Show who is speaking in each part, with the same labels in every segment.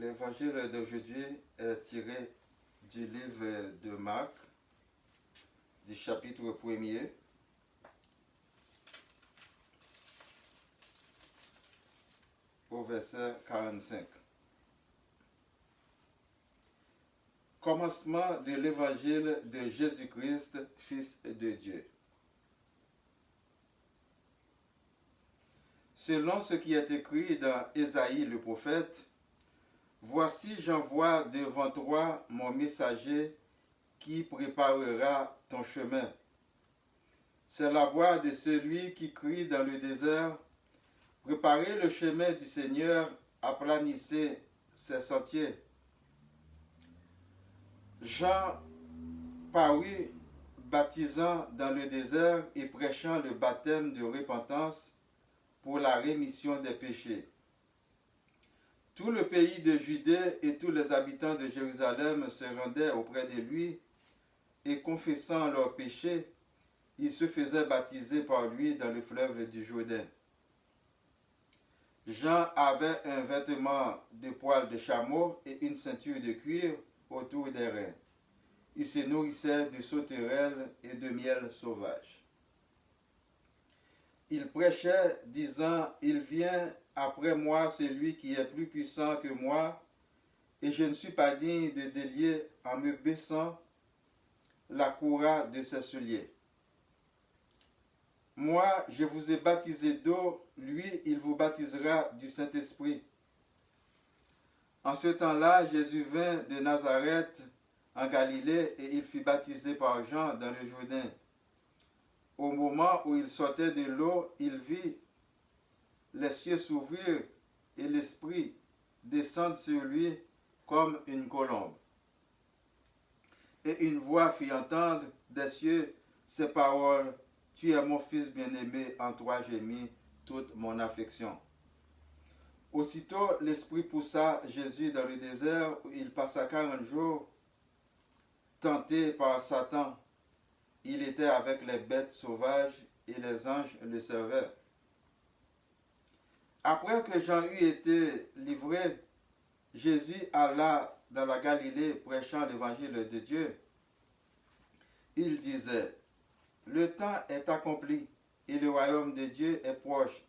Speaker 1: L'évangile d'aujourd'hui est tiré du livre de Marc, du chapitre 1er, au verset 45. Commencement de l'évangile de Jésus-Christ, Fils de Dieu. Selon ce qui est écrit dans Ésaïe le prophète, « Voici j'envoie devant toi mon messager qui préparera ton chemin. C'est la voix de celui qui crie dans le désert, « Préparez le chemin du Seigneur, aplanissez ses sentiers. » Jean parut baptisant dans le désert et prêchant le baptême de repentance pour la rémission des péchés. Tout le pays de Judée et tous les habitants de Jérusalem se rendaient auprès de lui et confessant leurs péchés, ils se faisaient baptiser par lui dans le fleuve du Jourdain. Jean avait un vêtement de poil de chameau et une ceinture de cuir autour des reins. Il se nourrissait de sauterelles et de miel sauvage. Il prêchait, disant, « Il vient après moi celui qui est plus puissant que moi, et je ne suis pas digne de délier en me baissant la courroie de ses souliers. Moi, je vous ai baptisé d'eau, lui, il vous baptisera du Saint-Esprit. » En ce temps-là, Jésus vint de Nazareth en Galilée et il fut baptisé par Jean dans le Jourdain. Au moment où il sortait de l'eau, il vit les cieux s'ouvrir et l'Esprit descendre sur lui comme une colombe. Et une voix fit entendre des cieux ces paroles, « Tu es mon Fils bien-aimé, en toi j'ai mis toute mon affection. » Aussitôt, l'Esprit poussa Jésus dans le désert où il passa 40 jours, tenté par Satan. Il était avec les bêtes sauvages et les anges le servaient. Après que Jean eut été livré, Jésus alla dans la Galilée prêchant l'évangile de Dieu. Il disait, « Le temps est accompli et le royaume de Dieu est proche.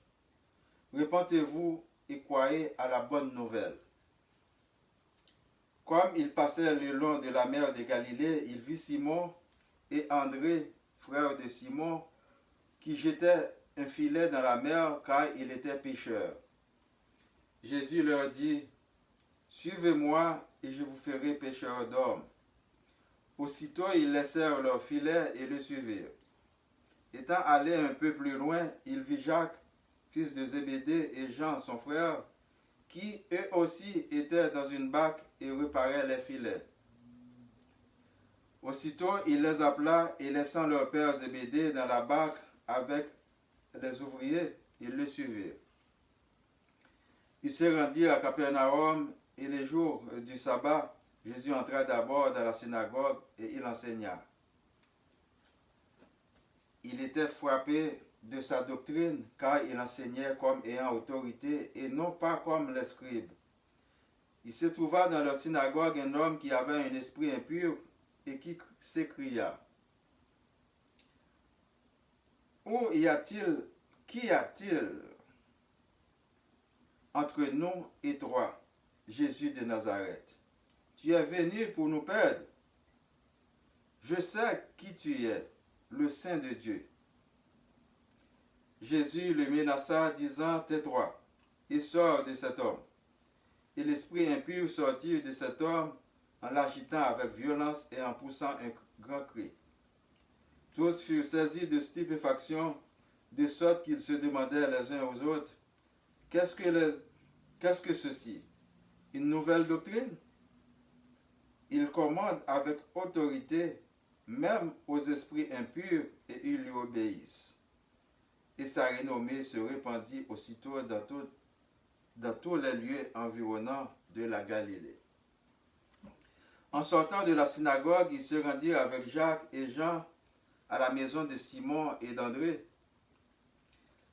Speaker 1: Repentez-vous et croyez à la bonne nouvelle. » Comme il passait le long de la mer de Galilée, il vit Simon et André, frère de Simon, qui jetaient un filet dans la mer car il était pêcheur. Jésus leur dit, « Suivez-moi et je vous ferai pêcheurs d'hommes. » Aussitôt ils laissèrent leur filet et le suivirent. Étant allé un peu plus loin, il vit Jacques, fils de Zébédée, et Jean, son frère, qui eux aussi étaient dans une barque et réparaient les filets. Aussitôt il les appela et laissant leur père Zébédée dans la barque avec les ouvriers, ils le suivirent. Ils se rendirent à Capernaum et les jours du sabbat, Jésus entra d'abord dans la synagogue et il enseigna. Il était frappé de sa doctrine car il enseignait comme ayant autorité et non pas comme les scribes. Il se trouva dans leur synagogue un homme qui avait un esprit impur et qui s'écria, « Qu'y a-t-il entre nous et toi, Jésus de Nazareth? Tu es venu pour nous perdre. Je sais qui tu es, le Saint de Dieu. » Jésus le menaça, disant, « Tais-toi, et sors de cet homme. » Et l'esprit impur sortit de cet homme en l'agitant avec violence et en poussant un grand cri. Tous furent saisis de stupéfaction, de sorte qu'ils se demandaient les uns aux autres, « Qu'est-ce que ceci? Une nouvelle doctrine? » Il commande avec autorité, même aux esprits impurs, et ils lui obéissent. Et sa renommée se répandit aussitôt dans tous les lieux environnants de la Galilée. En sortant de la synagogue, ils se rendirent avec Jacques et Jean à la maison de Simon et d'André.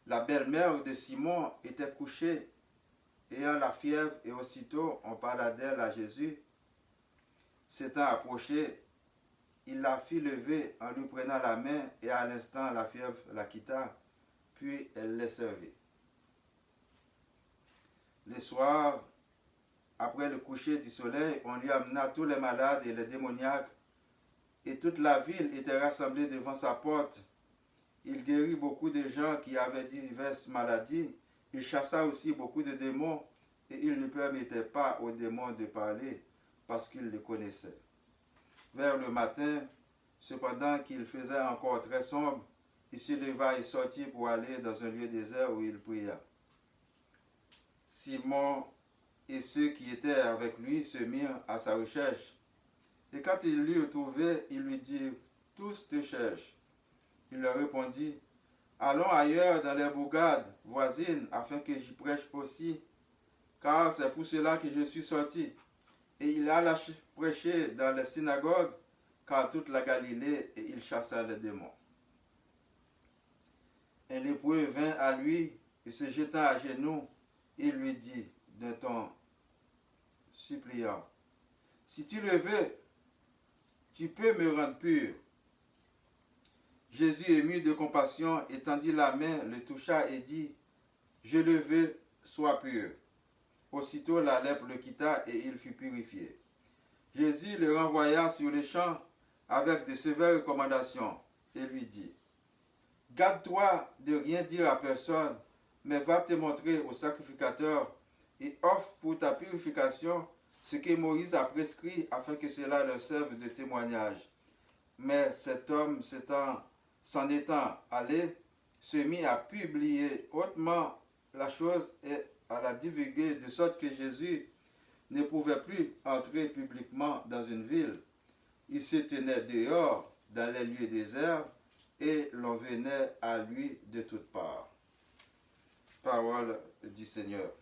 Speaker 1: La belle-mère de Simon était couchée ayant la fièvre, et aussitôt on parla d'elle à Jésus. S'étant approché, il la fit lever en lui prenant la main, et à l'instant la fièvre la quitta, puis elle les servit. Le soir, après le coucher du soleil, on lui amena tous les malades et les démoniaques, et toute la ville était rassemblée devant sa porte. Il guérit beaucoup de gens qui avaient diverses maladies. Il chassa aussi beaucoup de démons, et il ne permettait pas aux démons de parler, parce qu'il les connaissait. Vers le matin, cependant qu'il faisait encore très sombre, il se leva et sortit pour aller dans un lieu désert où il pria. Simon et ceux qui étaient avec lui se mirent à sa recherche. Et quand ils l'eurent trouvé, ils lui dirent, « Tous te cherchent. » Il leur répondit, « Allons ailleurs dans les bourgades voisines, afin que j'y prêche aussi, car c'est pour cela que je suis sorti. » Et il alla prêcher dans les synagogues, car toute la Galilée, et il chassa les démons. Un lépreux vint à lui, et se jetant à genoux, il lui dit d'un ton suppliant, « Si tu le veux, tu peux me rendre pur. » Jésus, ému de compassion, étendit la main, le toucha et dit, « Je le veux, sois pur. » Aussitôt la lèpre le quitta et il fut purifié. Jésus le renvoya sur les champs avec de sévères recommandations et lui dit, « Garde-toi de rien dire à personne, mais va te montrer au sacrificateur et offre pour ta purification ce que Moïse a prescrit afin que cela leur serve de témoignage. » Mais cet homme s'en étant allé, se mit à publier hautement la chose et à la divulguer, de sorte que Jésus ne pouvait plus entrer publiquement dans une ville. Il se tenait dehors, dans les lieux déserts, et l'on venait à lui de toutes parts. Parole du Seigneur.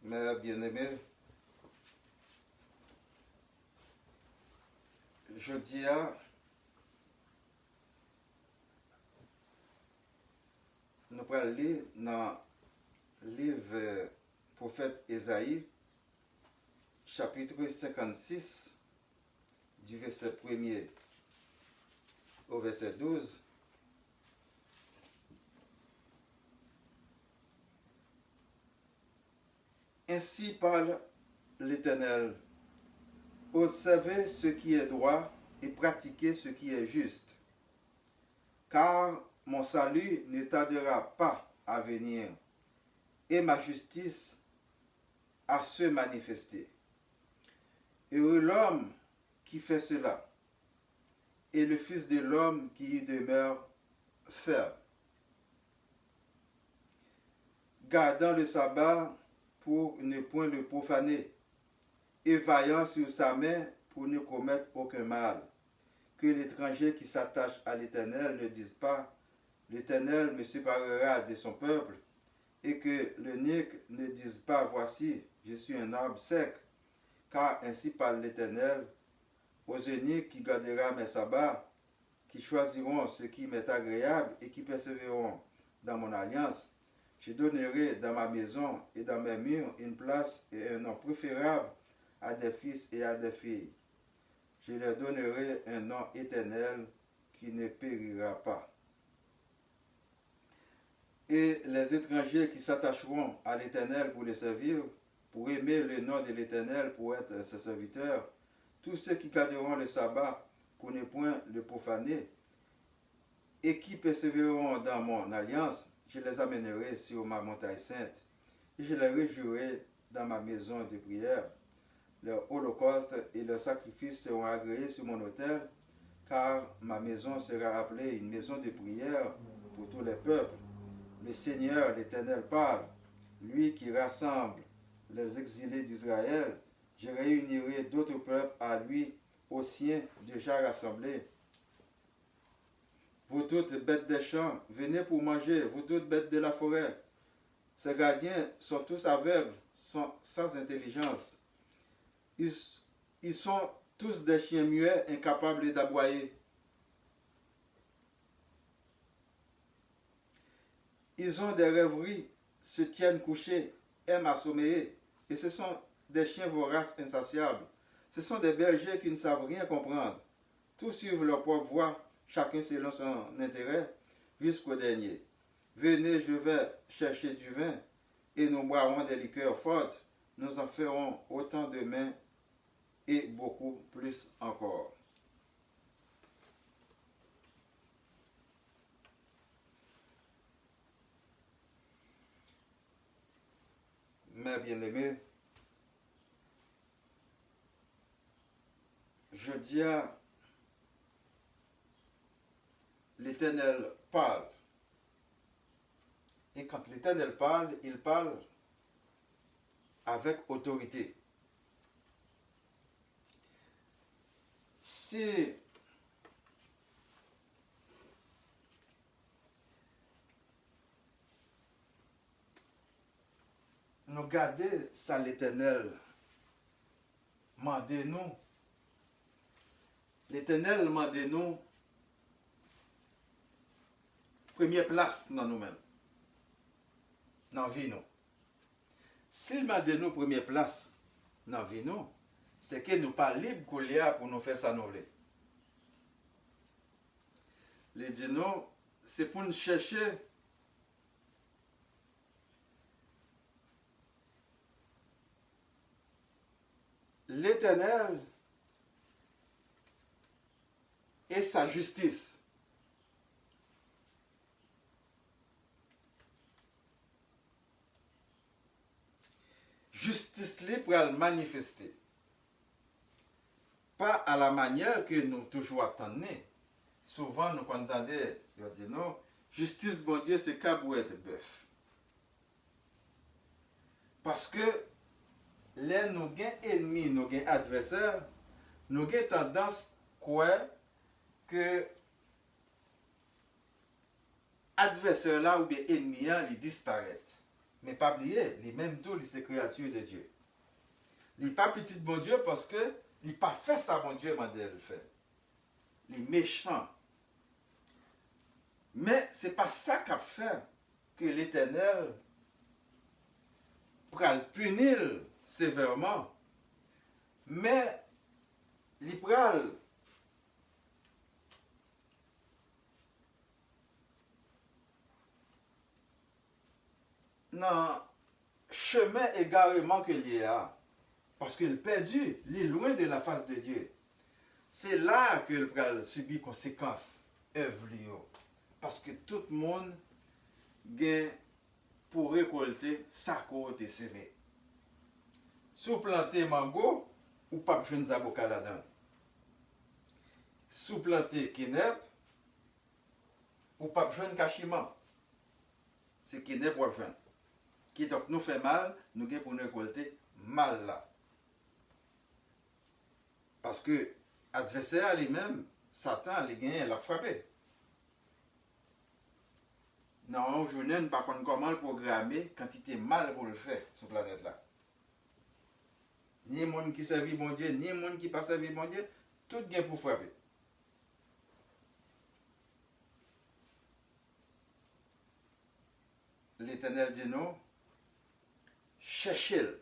Speaker 1: Mes bien-aimés, jeudi, nous allons lire dans le livre prophète Ésaïe, chapitre 56, du verset 1er au verset 12. Ainsi parle l'Éternel. Observez ce qui est droit et pratiquez ce qui est juste. Car mon salut ne tardera pas à venir et ma justice à se manifester. Heureux l'homme qui fait cela et le Fils de l'homme qui y demeure ferme. Gardant le sabbat pour ne point le profaner, et vaillant sur sa main pour ne commettre aucun mal. Que l'étranger qui s'attache à l'Éternel ne dise pas, l'Éternel me séparera de son peuple, et que l'eunuque ne dise pas, voici, je suis un arbre sec, car ainsi parle l'Éternel, aux eunuques qui gardera mes sabbats, qui choisiront ce qui m'est agréable et qui persévéreront dans mon alliance. Je donnerai dans ma maison et dans mes murs une place et un nom préférable à des fils et à des filles. Je leur donnerai un nom éternel qui ne périra pas. Et les étrangers qui s'attacheront à l'Éternel pour le servir, pour aimer le nom de l'Éternel, pour être ses serviteurs, tous ceux qui garderont le sabbat pour ne point le profaner, et qui persévéreront dans mon alliance, je les amènerai sur ma montagne sainte, et je les réjouirai dans ma maison de prière. Leurs holocaustes et leurs sacrifices seront agréés sur mon autel, car ma maison sera appelée une maison de prière pour tous les peuples. Le Seigneur, l'Éternel, parle, lui qui rassemble les exilés d'Israël. Je réunirai d'autres peuples à lui, aux siens déjà rassemblés. Vous toutes bêtes des champs, venez pour manger, vous toutes bêtes de la forêt. Ces gardiens sont tous aveugles, sont sans intelligence. Ils sont tous des chiens muets, incapables d'aboyer. Ils ont des rêveries, se tiennent couchés, aiment assommer. Et ce sont des chiens voraces, insatiables. Ce sont des bergers qui ne savent rien comprendre. Tous suivent leur propre voie, chacun selon son intérêt, jusqu'au dernier. Venez, je vais chercher du vin, et nous boirons des liqueurs fortes. Nous en ferons autant demain et beaucoup plus encore. Mes bien-aimés, je dis à l'Éternel parle. Et quand l'Éternel parle, il parle avec autorité. Si nous gardons ça l'Éternel, mandez-nous. L'Éternel mandez-nous première place dans nous-mêmes, dans la vie nous. S'il mandez-nous première place dans la vie nous, c'est que nous pas libres pour nous faire ça nous voulons. Les dit nous, c'est pour nous chercher l'Éternel et sa justice. Justice libre pour le manifester. Pas à la manière que nous toujours attendons. Souvent, nous entendons, ils disent non, justice, bon Dieu, c'est cabouette de bœuf. Parce que là, nous avons ennemis, nous avons adversaires, nous avons tendance à croire que adversaire là ou bien ennemi, il disparaît. Mais pas oublier, les mêmes tous, les créatures de Dieu. Il n'est pas petit bon Dieu parce que il n'a pas fait ça, bon Dieu, m'a dit le faire. Les méchants. Mais ce n'est pas ça qu'a fait que l'Éternel pourra le punir sévèrement. Mais il pourra dans chemin égarément que il y a. Parce qu'il est perdu, il est loin de la face de Dieu. C'est là qu'il va subir conséquences, œuvre. Parce que tout le monde gagne pour récolter sa côte semé. Si vous plantez mango, ou pas besoin de avocat là-dedans. Si vous plantez kinep, ou pas besoin de cachiment. C'est kinep ou besoin. Qui donc nous fait mal, nous gagnons pour nous récolter mal là. Parce que l'adversaire lui-même, Satan, il gagne, il a frappé. Non, je ne sais pas comment le programmer quand il est mal pour le faire sur la planète là. Ni le monde qui servit mon Dieu, ni le monde qui pas servi mon Dieu, tout gagne pour frapper. L'Éternel dit non, cherchez-le.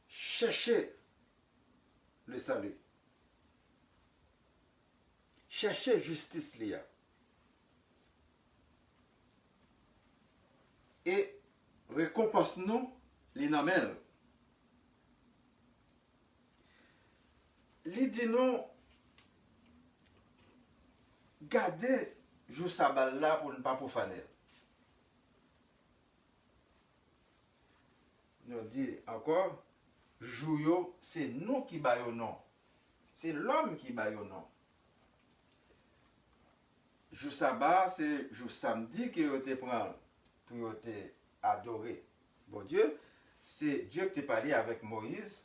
Speaker 1: Cherchez le salut. Cherchez justice liya. Et récompense-nous les namel. Les dit nous, gardez jour sabbat là pour ne pas profaner. Nous dit encore, jour c'est nous qui baillons non. C'est l'homme qui baillons non. Jour sabbat, c'est jour samedi que vous te prend pour te adorer. Bon Dieu, c'est Dieu qui t'a parlé avec Moïse,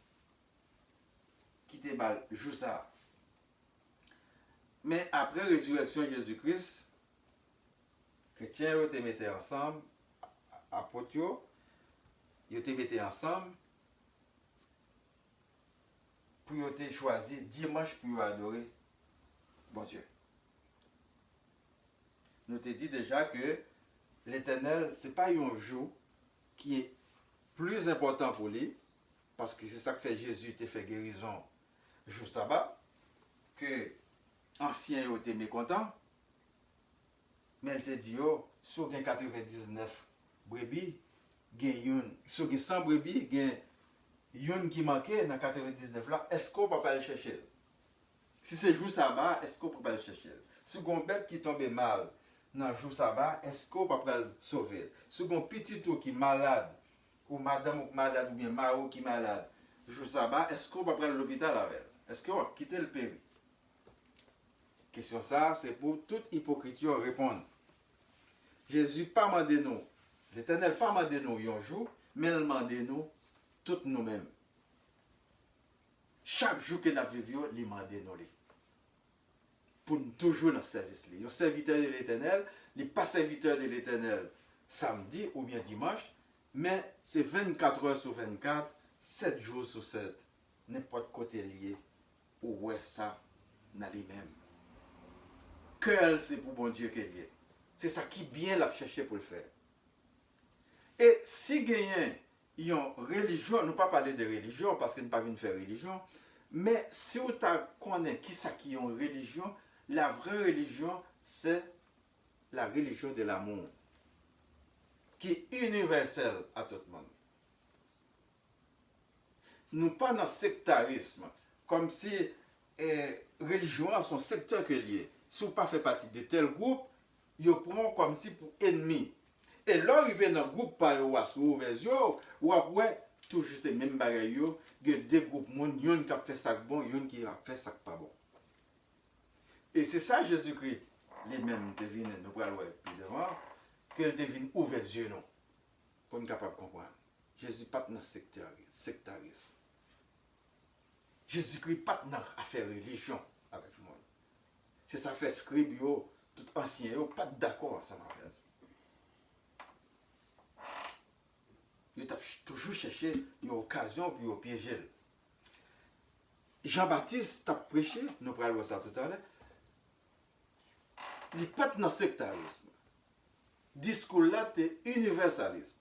Speaker 1: qui t'a parlé jour ça. Mais après la résurrection de Jésus-Christ, chrétiens, ils te mettaient ensemble, apôtres, ils te mettaient ensemble, pour te choisir dimanche pour adorer bon Dieu. Nous te dit déjà que l'Éternel, ce n'est pas un jour qui est plus important pour lui, parce que c'est ça que fait Jésus, te fait guérison jour sabbat, que ancien yo te mécontent, mais elle te dit, oh, sur 99 brebis, sur 100 brebis, il y a une qui manquait dans 99 là, est-ce qu'on peut pas aller chercher? Si c'est jour sabbat, est-ce qu'on peut pas aller chercher? Si on bête qui tombe mal dans le jour sabbat, est-ce qu'on peut pas le sauver? Si on petit tout qui est malade, ou madame ou malade, ou bien maro qui est malade, jour sabbat, est-ce qu'on peut prendre l'hôpital avec elle? Est-ce qu'on va quitter le pays? Question ça, c'est pour toute hypocrisie répondre. Jésus pas mandé nous, l'Éternel pas mandé nous un jour, mais il mandé nous toutes nous-mêmes. Chaque jour que nous vivons, il mandé nous. Pour nous toujours dans le service. Un serviteur de l'Éternel, il n'est pas serviteur de l'Éternel samedi ou bien dimanche, mais c'est 24 heures sur 24, 7 jours sur 7. N'importe côté lié, ou ouais ça, dans les mêmes. Que c'est pour bon Dieu qu'elle est. C'est ça qui bien l'a cherché pour le faire. Et si gagnant une religion, nous pas parler de religion parce que nous pas venir faire religion, mais si vous connaissez qui ça qui est une religion, la vraie religion c'est la religion de l'amour qui est universelle à tout le monde. Nous pas dans le sectarisme, comme si religion a son secteur que lié. Si vous ne faites pas partie de tel groupe, vous prenez comme si pour ennemi. Et là, vous venez dans le groupe par ou après, toujours ces mêmes bagages, il y a deux groupes, il y a un qui a fait ça bon, il y a un qui a fait ça pas bon. Et c'est ça Jésus-Christ, les mêmes qui viennent, nous allons voir plus devant, qu'il devine ouvert les yeux, non, pour nous capable de comprendre. Jésus n'est pas dans le sectarisme. Jésus-Christ n'est pas dans l'affaire religion avec le monde. C'est ça fait scribe, tout ancien, pas d'accord ensemble avec elle. Il a toujours cherché une occasion pour piéger. Jean-Baptiste a prêché, nous parlons de ça tout à l'heure, il n'est pas dans le sectarisme. Le discours là est universaliste.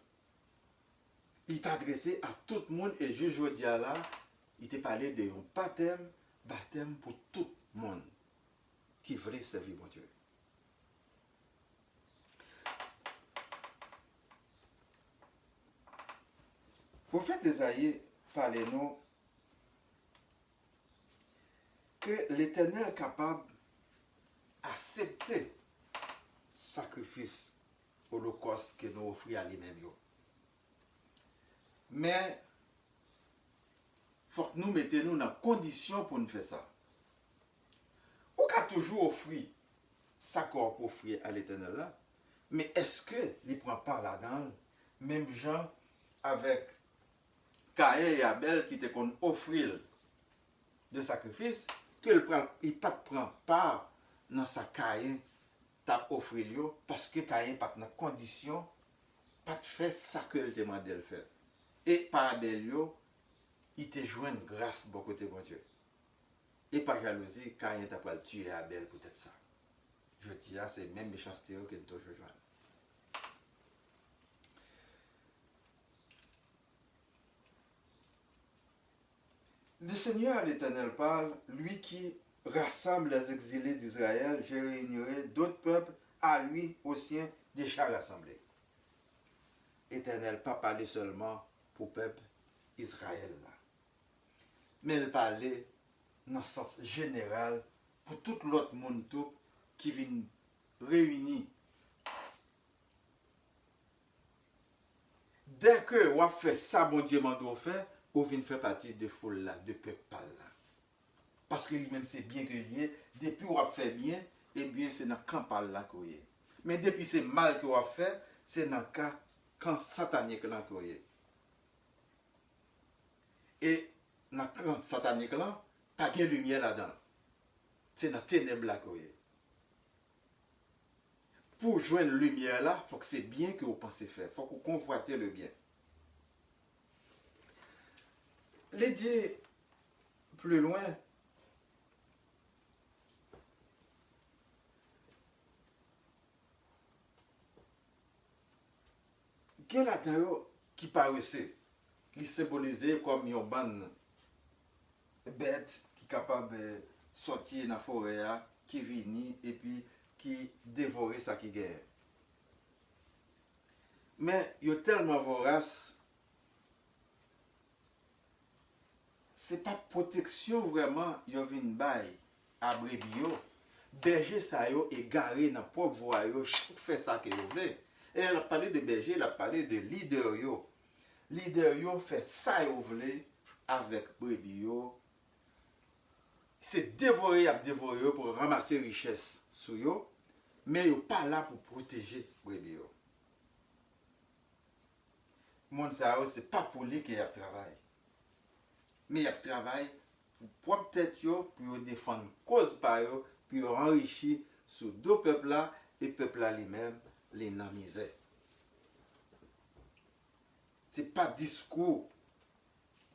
Speaker 1: Il est adressé à tout le monde et juste aujourd'hui là, il t'a parlé de un baptême pour tout le monde qui veut servir mon Dieu. Le prophète Isaïe parlait nous que l'Éternel est capable d'accepter le sacrifice holocauste que nous offrons à lui-même. Mais il faut que nous mettions dans condition pour nous faire ça. On peut toujours offrir sa corps pour offrir à l'Éternel là, mais est-ce qu'il ne prend pas là-dedans, même gens avec Caïn et Abel qui te qu'on offrir de sacrifice, qu'il ne prend pas dans sa Caïn t'a offrir parce que Caïn pas dans condition pas de faire ça que il demandait de faire. Et par Abel il te joint une grâce beaucoup de bon Dieu. Et par jalousie, Caïn t'a pas tué Abel peut-être ça. Je dis là, c'est même méchanceté que nous toujours joindre. Le Seigneur l'Éternel parle, lui qui rassemble les exilés d'Israël, je réunirai d'autres peuples à lui aux siens déjà rassemblés. L'Éternel pas parler seulement pour le peuple Israël là, mais il parlait dans le sens général pour tout l'autre monde tout qui vient réunir. Dès que vous fait ça, bon Dieu m'a fait, vous venez faire partie de foule là, de peuple là. Parce que lui-même c'est bien que lié, depuis vous fait bien, et bien c'est dans le camp là que vous êtes. Mais depuis c'est mal que vous fait, c'est dans le camp satanique là que vous êtes. Et dans le camp satanique là, pas de lumière là-dedans. C'est dans les ténèbres là que vous êtes. pour joindre lumière là, il faut que c'est bien que vous pensez faire. Il faut que vous convoitez le bien. Les dire plus loin, quel atteint qui paraissait, qui symbolisait comme une bande bête qui est capable de sortir dans la forêt, qui vient et puis qui dévore ça qui gagne. Mais il est tellement vorace, c'est pas protection vraiment, il y a une baille à brebis. Berger ça yo égaré dans propre voie yo, fait ça que vous voulez. Et elle a parlé de berger, elle a parlé de leader yo. Leader yo fait ça yo voulez avec brebis yo. C'est dévorer pour ramasser richesse sur yo, mais yo pas là pour protéger brebis yo. Monde ça c'est pas pour lui qu'il y a travail. Mais il y a travail pour propre tête yo, pour défendre cause par yo, pour enrichir sur deux peuples là et peuple là lui-même les dans misère. C'est pas discours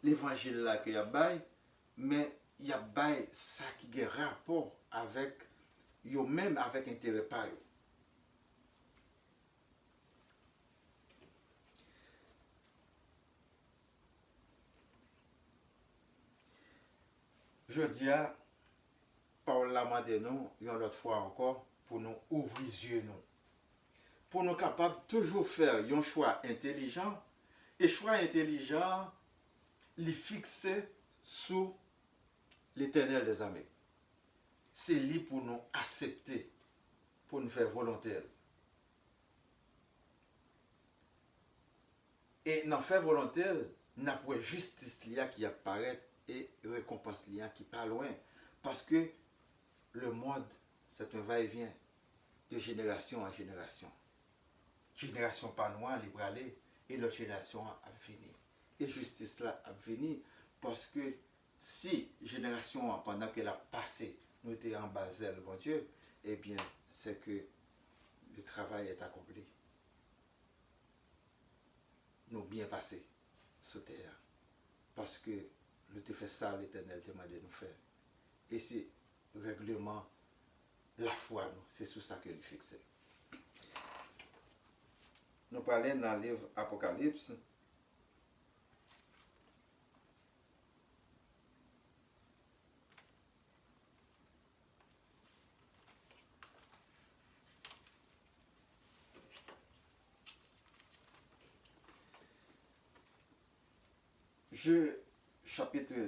Speaker 1: l'évangile là qu'il y a bail, mais il y a bail ça qui a rapport avec yo même avec intérêt par yo. Je dis à Paul l'a de nous, une autre fois encore, pour nous ouvrir les yeux, nous. Pour nous capables toujours faire un choix intelligent, et choix intelligent, les fixer sous l'Éternel des armées. C'est lui pour nous accepter, pour nous faire volontaire. Et dans faire volontaire, n'a pas justice qui apparaît et récompense qui pas loin. Parce que le monde, c'est un va-et-vient de génération en génération. Génération pas noire, libre aller, et l'autre génération à venir. Et justice là à venir, parce que si génération pendant qu'elle a passé, nous étions en basel, mon Dieu, eh bien, c'est que le travail est accompli. Nous bien passé sur terre. Parce que nous te fait ça, l'Éternel te demande de nous faire. Et c'est règlement la foi, nous, c'est sur ça que nous fixons. Nous parlons dans le livre Apocalypse.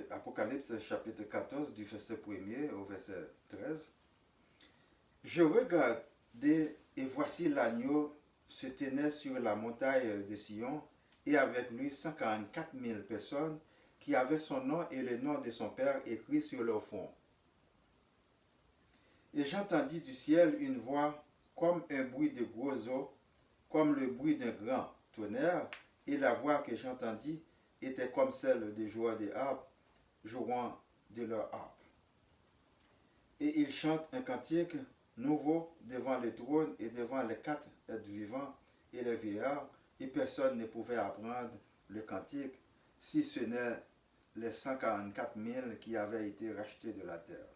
Speaker 1: Apocalypse chapitre 14 du verset 1er au verset 13. Je regardais et voici l'agneau se tenait sur la montagne de Sion et avec lui 144 000 personnes qui avaient son nom et le nom de son père écrit sur leur front. Et j'entendis du ciel une voix comme un bruit de gros eaux, comme le bruit d'un grand tonnerre, et la voix que j'entendis était comme celle des joueurs de harpe jouant de leur harpe. Et ils chantent un cantique nouveau devant le trône et devant les quatre êtres vivants et les vieillards, et personne ne pouvait apprendre le cantique si ce n'est les 144 000 qui avaient été rachetés de la terre.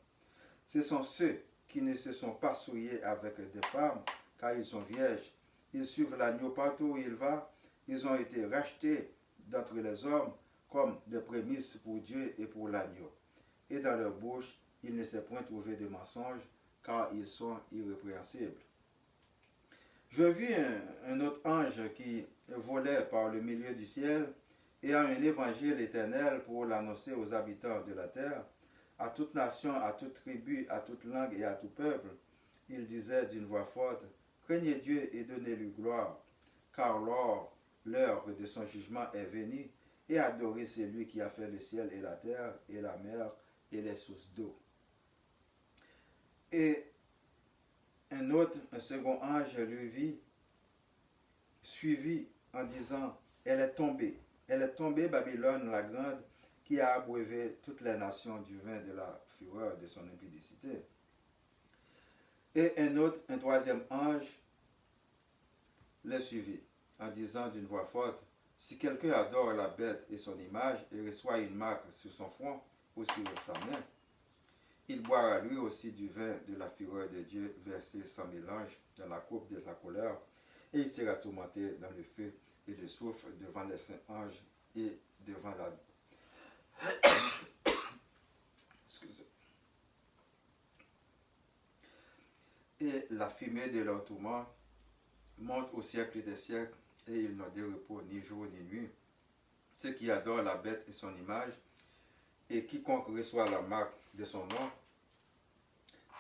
Speaker 1: Ce sont ceux qui ne se sont pas souillés avec des femmes, car ils sont vierges. Ils suivent l'agneau partout où il va. Ils ont été rachetés d'entre les hommes comme des prémices pour Dieu et pour l'agneau. Et dans leur bouche, il ne s'est point trouvé de mensonge, car ils sont irrépréhensibles. Je vis un autre ange qui volait par le milieu du ciel, et a un évangile éternel pour l'annoncer aux habitants de la terre, à toute nation, à toute tribu, à toute langue et à tout peuple. Il disait d'une voix forte, « Craignez Dieu et donnez-lui gloire, car l'heure de son jugement est venue, et adorez celui qui a fait le ciel et la terre, et la mer, et les sources d'eau. » Et un second ange lui vit, suivi en disant, elle est tombée, Babylone la grande, qui a abreuvé toutes les nations du vin de la fureur de son impudicité. Et un troisième ange les suivit, en disant d'une voix forte, si quelqu'un adore la bête et son image et reçoit une marque sur son front ou sur sa main, il boira lui aussi du vin de la fureur de Dieu versé sans mélange dans la coupe de sa colère, et il sera tourmenté dans le feu et le soufre devant les saints anges et devant la... Excusez. Et la fumée de leur tourment monte au siècle des siècles, et ils n'ont de repos ni jour ni nuit. Ceux qui adorent la bête et son image, et quiconque reçoit la marque de son nom,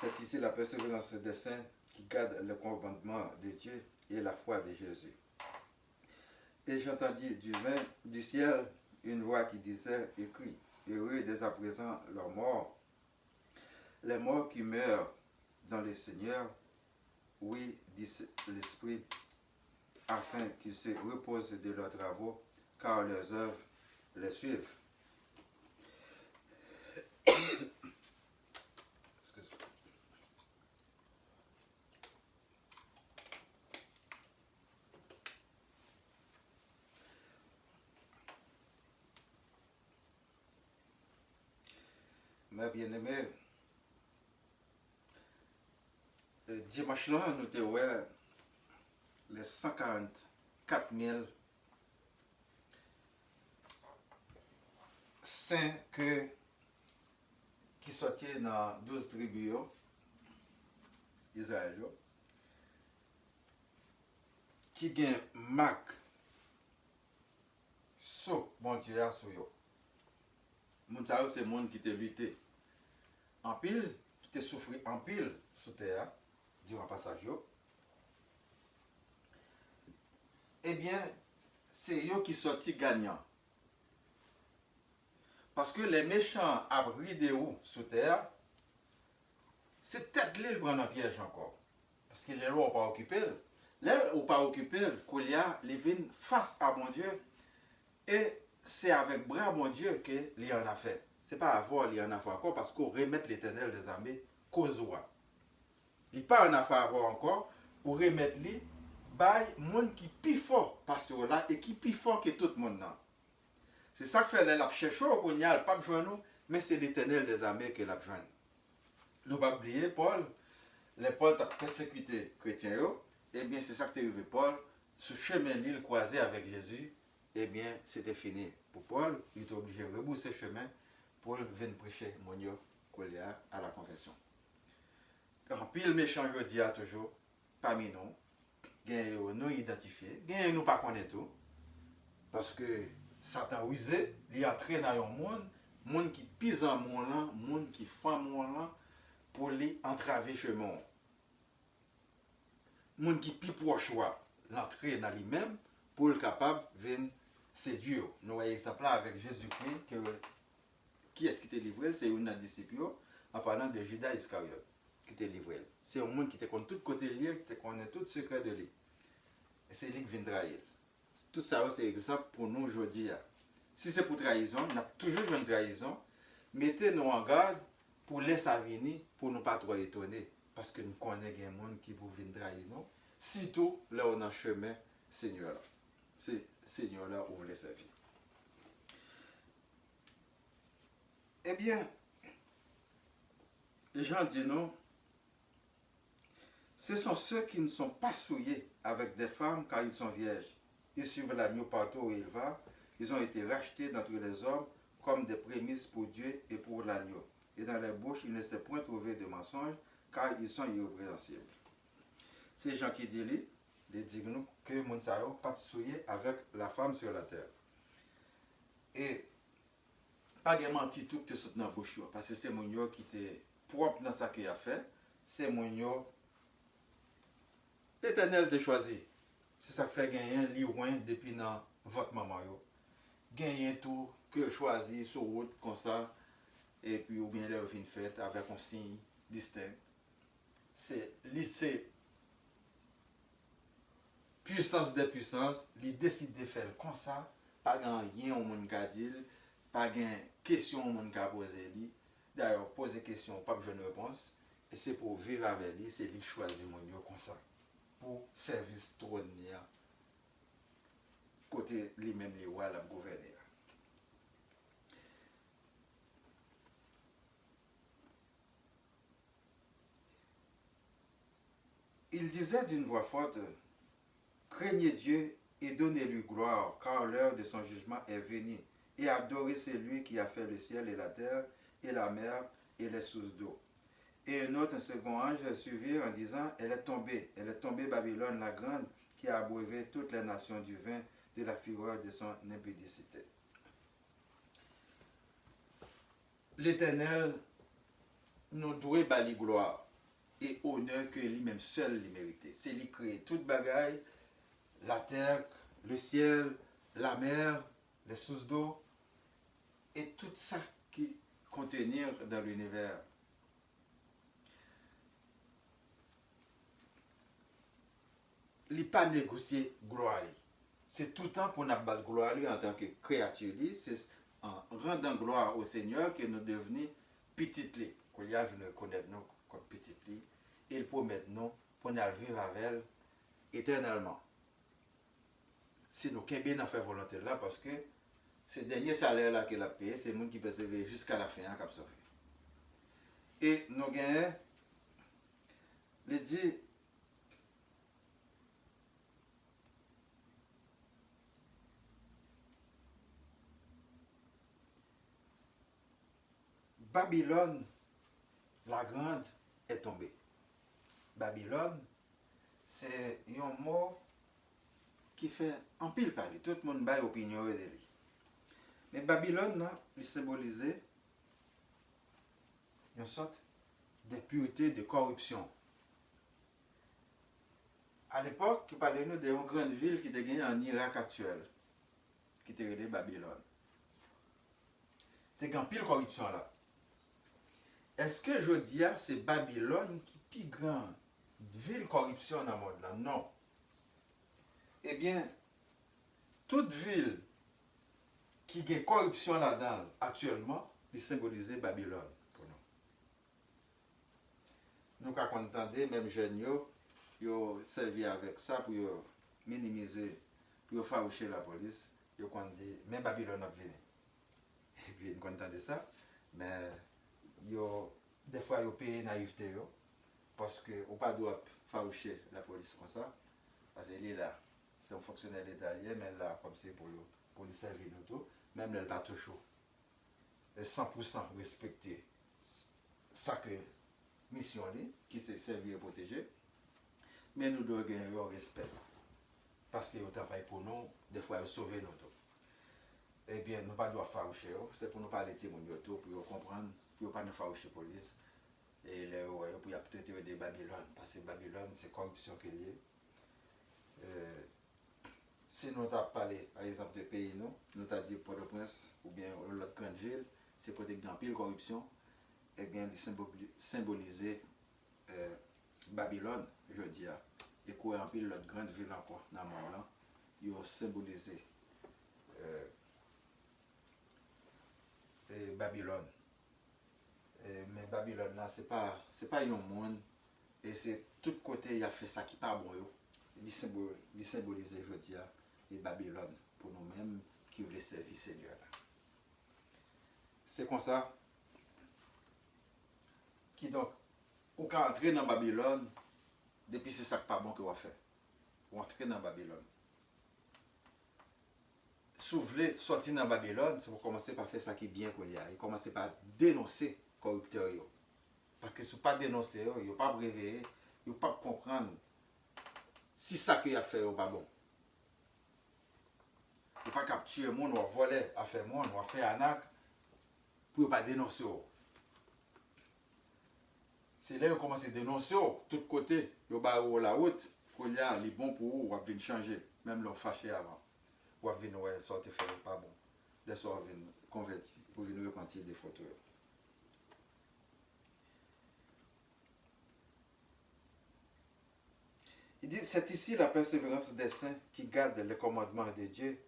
Speaker 1: c'est ici la persévérance des saints qui gardent le commandement de Dieu et la foi de Jésus. Et j'entendis du ciel une voix qui disait, écrit, heureux dès à présent leurs morts, les morts qui meurent dans le Seigneur, oui, dit l'Esprit, afin qu'ils se reposent de leurs travaux, car leurs œuvres les suivent. Mes bien-aimés, dimanche là, nous avons les 144 000 saints qui sortaient dans 12 tribus d'Israël, qui ont marque sur bon Dieu sur eux. C'est le monde qui t'a lutté en pile, qui t'a souffert en pile sur terre durant le passage. Eh bien, c'est eux qui sont gagnants. Parce que les méchants abris de où sur terre, c'est peut-être l'île prendre un piège encore. Parce que les lois n'ont pas occupé. Les lois n'ont pas occupé, qu'il y a les vignes face à mon Dieu. Et c'est avec bras mon Dieu qu'il y en a fait. Ce n'est pas avoir il y en a fait encore parce qu'on remet l'Éternel des armées cause roi. Il n'y a pas en a fait avoir encore pour remettre lui by monde qui plus fort parce que là et qui plus fort que tout le monde là. C'est ça que fait la chercher pour n'y a pas besoin nous, mais c'est l'Éternel des armées qui l'a besoin. Nous pas oublier Paul, les Paul a persécuté les chrétiens, et bien c'est ça que t'es arrivé Paul, ce chemin l'île croisé avec Jésus, eh bien c'était fini. Pour Paul, il était obligé de rebousser le chemin pour venir prêcher mon Dieu à la confession. En pile méchant je dis toujours, parmi nous, gagne nous identifiés, gagne nous pas connaître tout, parce que Satan usé, il entré dans un monde qui pise en monde là, monde qui fait monde là, pour les entraver chez moi. Monde qui plus proche l'entrer dans lui-même pour le capable de venir séduire. Nous voyons exemple là avec Jésus-Christ que qui est-ce qui t'a livré? C'est une disciple en parlant de Judas Iscariote qui t'a livré. C'est un monde qui te connaît tout côté lié, qui te connaît tout secret de lui. Et c'est lui qui vient trahir. Tout ça c'est exemple pour nous aujourd'hui. Si c'est pour trahison, on a toujours une trahison. Mettez-nous en garde pour laisser venir, pour ne pas trop étonner. Parce que nous connaissons un monde qui peut venir trahir nous. Surtout là on a chemin, Seigneur. C'est Seigneur là où vous laissez servir. Eh bien, les gens disent non. Ce sont ceux qui ne sont pas souillés avec des femmes car ils sont vierges. Ils suivent l'agneau partout où il va. Ils ont été rachetés d'entre les hommes comme des prémices pour Dieu et pour l'agneau. Et dans leur bouche, il ne s'est point trouvé de mensonges car ils sont irrépréhensibles. Ces gens qui disent, ils disent nous que mon sayo pas souillé avec la femme sur la terre. Et pas de mentir tout que tu sautes dans la bouche parce que c'est mon yo qui était propre dans ce qu'il a fait. C'est mon yo l'Éternel t'a choisi. C'est ça qui fait gagner un loin depuis dans votre maman. Gagner tout que choisi sur route comme ça. Et puis ou bien leur une fête avec un signe distinct. C'est lycée puissance des puissances, il décide de faire comme ça, pas rien au monde qui dit, pas de question au monde qui a posé lui. D'ailleurs, poser question, pas besoin de réponse. Et c'est pour vivre avec lui, c'est lui qui choisit mon Dieu comme ça. pour service trône côté lui-même les rois la gouverner. Il disait d'une voix forte, craignez Dieu et donnez-lui gloire, car l'heure de son jugement est venue, et adorez celui qui a fait le ciel et la terre, et la mer, et les sources d'eau. Et un second ange suivit en disant, elle est tombée Babylone la grande, qui a abreuvé toutes les nations du vin de la fureur de son impudicité. L'Éternel nous doit bali gloire et honneur que lui-même seul lui mérite. C'est lui créer toute bagaille, la terre, le ciel, la mer, les sources d'eau, et tout ça qui contenir dans l'univers. Il n'est pas négocié gloire. C'est tout le temps pour nous battre gloire en tant que créature. C'est en rendant gloire au Seigneur que nous devenons petites. Qu'on y a vu nous connaître nous comme petites. Et il promet nous pour nous vivre avec elle éternellement. Si nous avons bien fait volonté là, parce que ce dernier salaire là qu'il a payé, c'est le monde qui peut servir jusqu'à la fin qui a sauvé. Et nous gagnons, il dit, Babylone, la grande, est tombée. Babylone, c'est un mot qui fait en pile parler. Tout le monde a une opinion de lui. Mais Babylone, il symbolisait une sorte de pureté, de corruption. À l'époque, il parlait nous d'une grande ville qui était gagnée en Irak actuel, qui était appelée Babylone. Il y a une pile corruption là. Est-ce que je dis c'est Babylone qui est plus grande ville corruption dans le monde là? Non. Eh bien, toute ville qui a corruption là-dedans actuellement, il symbolise Babylone pour nous. Nous, quand on entendait, même jeunes, ils ont servi avec ça pour minimiser, pour faroucher la police. Ils ont dit, même Babylone a venu. Et puis, nous entendait ça, mais des fois, ils payent naïveté, parce qu'on n'a pas droit faroucher la police comme ça, parce qu'il est là. C'est un fonctionnaire italien, mais là, comme c'est pour le servir nous tout, même elle pas toujours. Elle 100% respecter sa mission, qui c'est servir et protéger, mais nous devons gagner un respect. Parce qu'ils travaillent pour nous, des fois, ils sauvent nous tout. Eh bien, nous ne pas doit faroucher, c'est pour nous parler de témoigner tout, pour comprendre, pour ne pas nous faroucher la police. Et pour traiter de Babylone, parce que Babylone, c'est corruption qu'il y a. Si nous avons parlé, par exemple, de pays, nous avons dit Port-au-Prince ou bien l'autre grande ville, c'est pour des grands piles corruption, et bien de symboliser Babylone, je dis, et quoi en pile l'autre grande ville encore dans le monde là, ils ont symbolisé Babylone. Mais Babylone là, c'est pas un monde, et c'est tout côté il a fait ça qui pas bon. Il symbolise, je dis, et Babylone pour nous-mêmes qui voulons servir Seigneur. C'est comme ça qui donc, ou quand entrer dans Babylone, depuis c'est ça qui pas bon que vous faire. Ou entrer dans Babylone. Si vous voulez sortir dans Babylone, c'est pour commencer par faire ça qui est bien pour y aller. Commencer par dénoncer corrupteurs. Parce que si vous ne pas dénoncer, vous ne pas réveiller, vous ne pas comprendre si ça qu'il a fait ou pas bon. Vous ne pas capturer le monde, ou voler, à faire monde, ou faire arnaque, pour ne pas dénoncer. C'est là que vous commencez à dénoncer, de tous côtés, vous avez la route, il est bon pour vous, vous venir changer, même l'on fâché avant. Vous venir sortir faire pas bon. Laissez vous venir convertir, pour venir repentir des photos. Il dit, c'est ici la persévérance des saints qui gardent les commandements de Dieu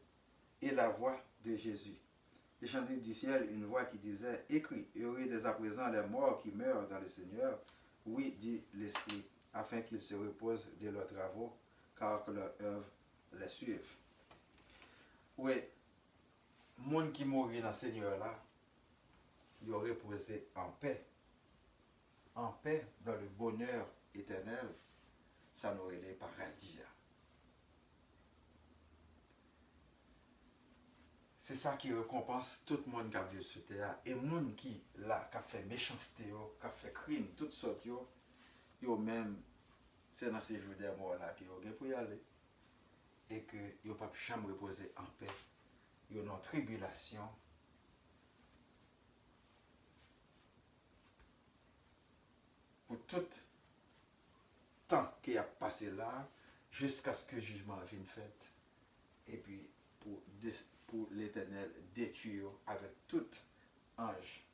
Speaker 1: et la voix de Jésus. Et j'entendis du ciel une voix qui disait, écrit, heureux dès à présent les morts qui meurent dans le Seigneur. Oui, dit l'Esprit. afin qu'ils se reposent de leurs travaux, car que leur œuvre les suive. Oui, monde qui mourit dans le Seigneur là, il reposé en paix dans le bonheur éternel, ça nous est les paradis. C'est ça qui récompense tout le monde qui a vécu sur terre. Et le monde qui là, qui a fait méchanceté, qui a fait crime, toutes sortes, yo même, c'est dans ces jours de mort là qu'ils ont pour y aller. Et que yo pas pu jamais reposer en paix. Yo dans tribulation. Pour tout temps qui a passé là, jusqu'à ce que le jugement vienne fait. Et puis, pour l'Éternel détruire avec tout ange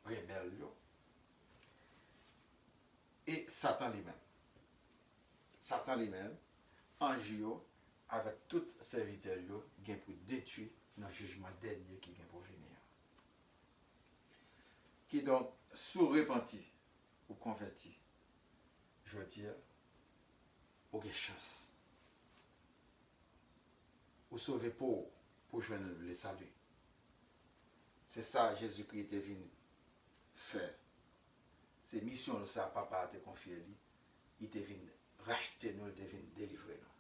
Speaker 1: rebelle et Satan lui-même. Satan lui-même, ange avec tout serviteur qui pour détruire dans le jugement dernier qui vient pour venir. Qui donc, sous repenti ou converti, je veux dire, ou avez chance. Ou sauver pour joindre le salut. C'est ça Jésus-Christ est venu faire. C'est mission de ça, papa a te confié. Il est venu racheter nous, il est venu délivrer nous.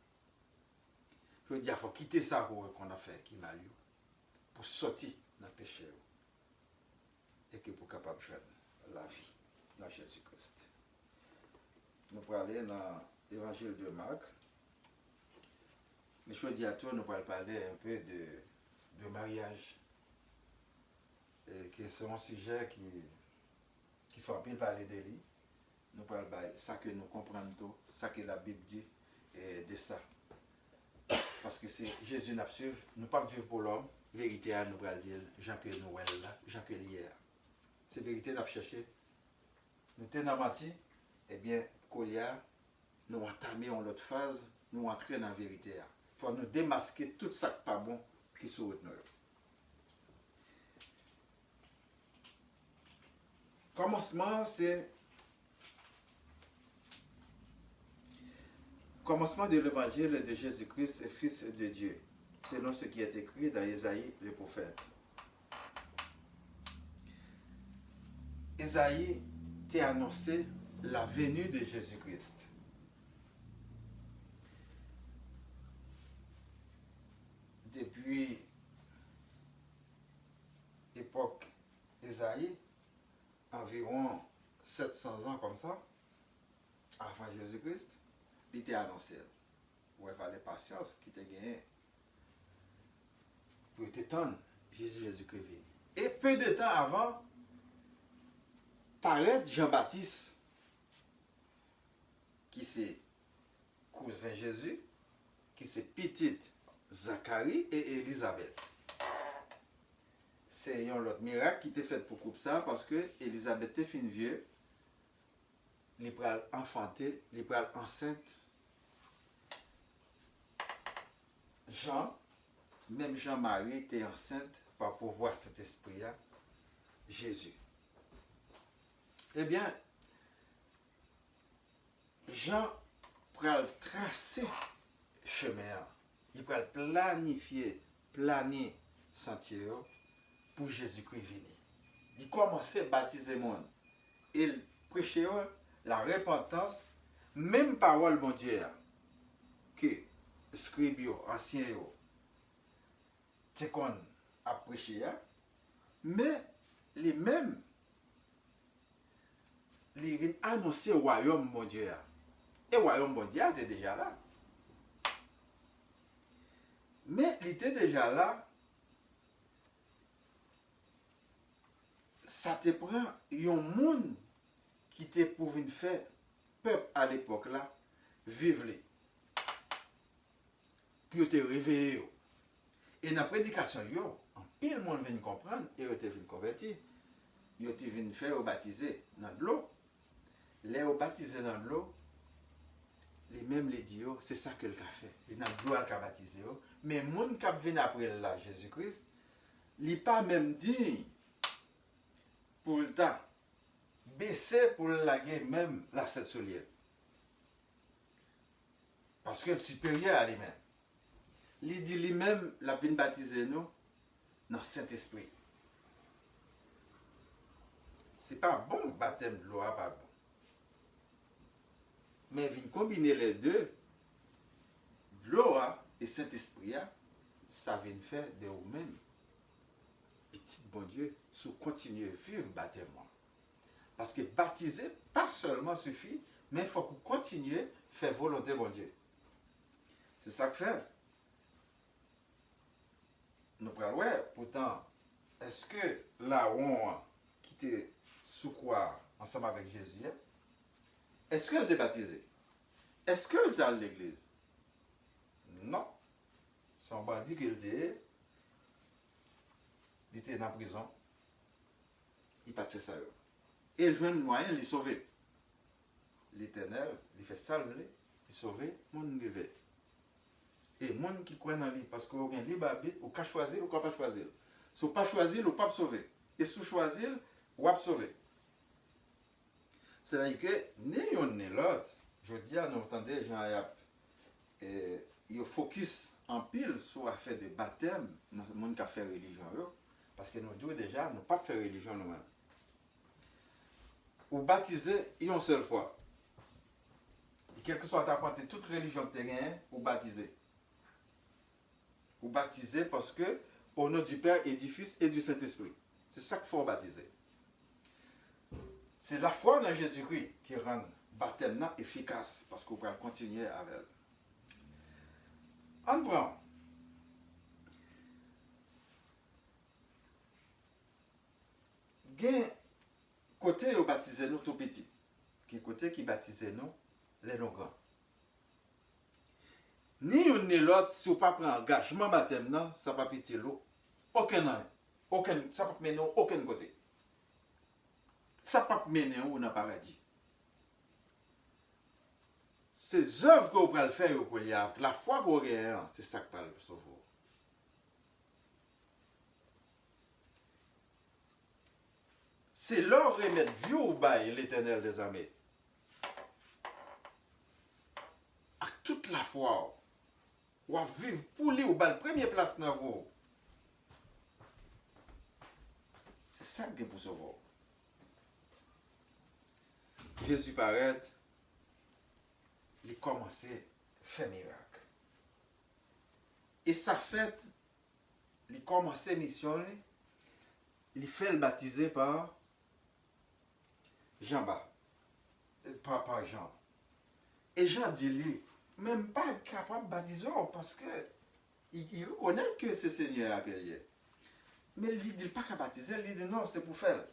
Speaker 1: Je veux dire, il faut quitter ça qu'on a fait, qui m'a lu, pour sortir dans le péché. Et que pour capable de joindre la vie dans Jésus-Christ. Nous allons aller dans l'évangile de Marc. Mais je dis à toi, nous allons parler un peu de mariage. Et que c'est un sujet qui fait un peu parler de lui. Nous allons parler ça que nous comprenons tout, ça que la Bible dit et de ça. Parce que c'est Jésus n'a pas suivi, nous ne pas vivre pour l'homme. Vérité à nous allons dire, Jean que nous là, Jean que hier. C'est vérité n'a cherché. Nous tenons menti, eh bien, Colia, nous entamons en l'autre phase, nous entrons dans la vérité. Pour nous démasquer tout ça qui n'est pas bon qui se retient. Commencement, c'est commencement de l'évangile de Jésus-Christ, Fils de Dieu, selon ce qui est écrit dans Ésaïe, le prophète. Ésaïe t'a annoncé la venue de Jésus-Christ. Depuis l'époque d'Ésaïe, environ 700 ans comme ça, avant Jésus-Christ, il était annoncé. Ou il fallait patience qui t'a gagné pour t'étendre Jésus-Christ venu. Et peu de temps avant, paraît Jean-Baptiste, qui c'est cousin Jésus, qui c'est petite Zacharie et Élisabeth. C'est un autre miracle qui était fait pour couper ça parce que Élisabeth était fin vieux, il pral enfanté, il pral enceinte. Jean, même Jean-Marie était enceinte par pouvoir cet esprit-là, Jésus. Eh bien, Jean pral tracer chemin, il pral planifier, planer sentier pour Jésus-Christ venir. Il commençait à baptiser le monde. Il prêchait la repentance, même parole bon Dieu, que scribes, anciens, c'est qu'on a prêché, mais les mêmes, ils viennent annoncer le royaume bon Dieu. Et le royaume bon Dieu était déjà là. Mais il était déjà là. Ça te prend un monde qui te pour venir faire peuple à l'époque là, vivre les. Puis te réveiller. Et dans la prédication, en pile monde vient comprendre et ils te viennent convertir. Ils te viennent faire baptiser dans de l'eau. Les baptiser dans de l'eau, les mêmes les disent, c'est ça que le a fait. Il n'a pas le droit de baptiser. Mais les gens qui viennent après là, Jésus-Christ, il n'a pas même dit pour le temps baisser pour laguer même la cette soulière. Parce qu'il est supérieur à lui-même. Il dit lui-même, la vine baptiser nous dans Saint-Esprit. C'est pas bon, baptême de l'eau, pas bon. Mais vient combiner les deux, de l'eau et Saint-Esprit, ça vient faire de vous-même. Petit bon Dieu, si vous continuez à vivre baptême. Parce que baptiser, pas seulement suffit, mais il faut que vous continuez à faire volonté bon Dieu. C'est ça que fait. Nous prenons, ouais, pourtant, est-ce que là où on quitté sous quoi ensemble avec Jésus, est-ce qu'elle était baptisée? Est-ce qu'elle était à l'église? Non. Son bandit qu'il était en prison. Il n'a pas fait ça. Et il joue un moyen de le sauver. L'Éternel, il fait salver, il sauve, mon levé. Et les gens qui croient dans lui, parce qu'on a libre arbitre, ou qu'à choisir, ou qu'on pas choisir. Si vous pas choisir, ou pas sauver. Et si vous choisir, ou pas sauver. C'est-à-dire que, ni l'un ni l'autre, je veux dire, nous entendons, ils focus en pile sur l'affaire de baptême, dans le monde qui a fait religion. Parce que nous disons déjà, nous pas faire religion nous-mêmes. Ou baptiser une seule fois. Et quelle que soit ta pensée, toute religion que tu as, ou baptiser. Ou baptiser parce que, au nom du Père et du Fils et du Saint-Esprit. C'est ça qu'il faut baptiser. C'est la foi dans Jésus-Christ qui rend le baptême efficace parce qu'on peut continuer avec elle. On prend. Gain côté au baptisé nous tout petit. Qui côté qui baptisé nous les non grands. Ni une ni l'autre, si vous ne prenez pas engagement baptême, ça ne va pas pitié l'eau. Aucun, ça ne va pas mener aucun côté. Ça ne va pas mener où dans le paradis. Ces œuvres que vous pouvez faire, la foi que vous avez, c'est ça que vous pouvez sauver. C'est leur remède vieux au bail, l'Éternel des armées. À toute la foi. Ou à vivre pour lui, ou à la première place dans vous. C'est ça que vous sauver. Jésus paraît, il a commencé à faire miracle. Et sa fête, il a commencé la mission, il fait le baptiser par Jean-Baptiste, par Jean. Et Jean dit lui, même pas capable de baptiser parce que il reconnaît que c'est Seigneur qui est. Mais il dit pas qu'à baptiser, il dit non, c'est pour faire.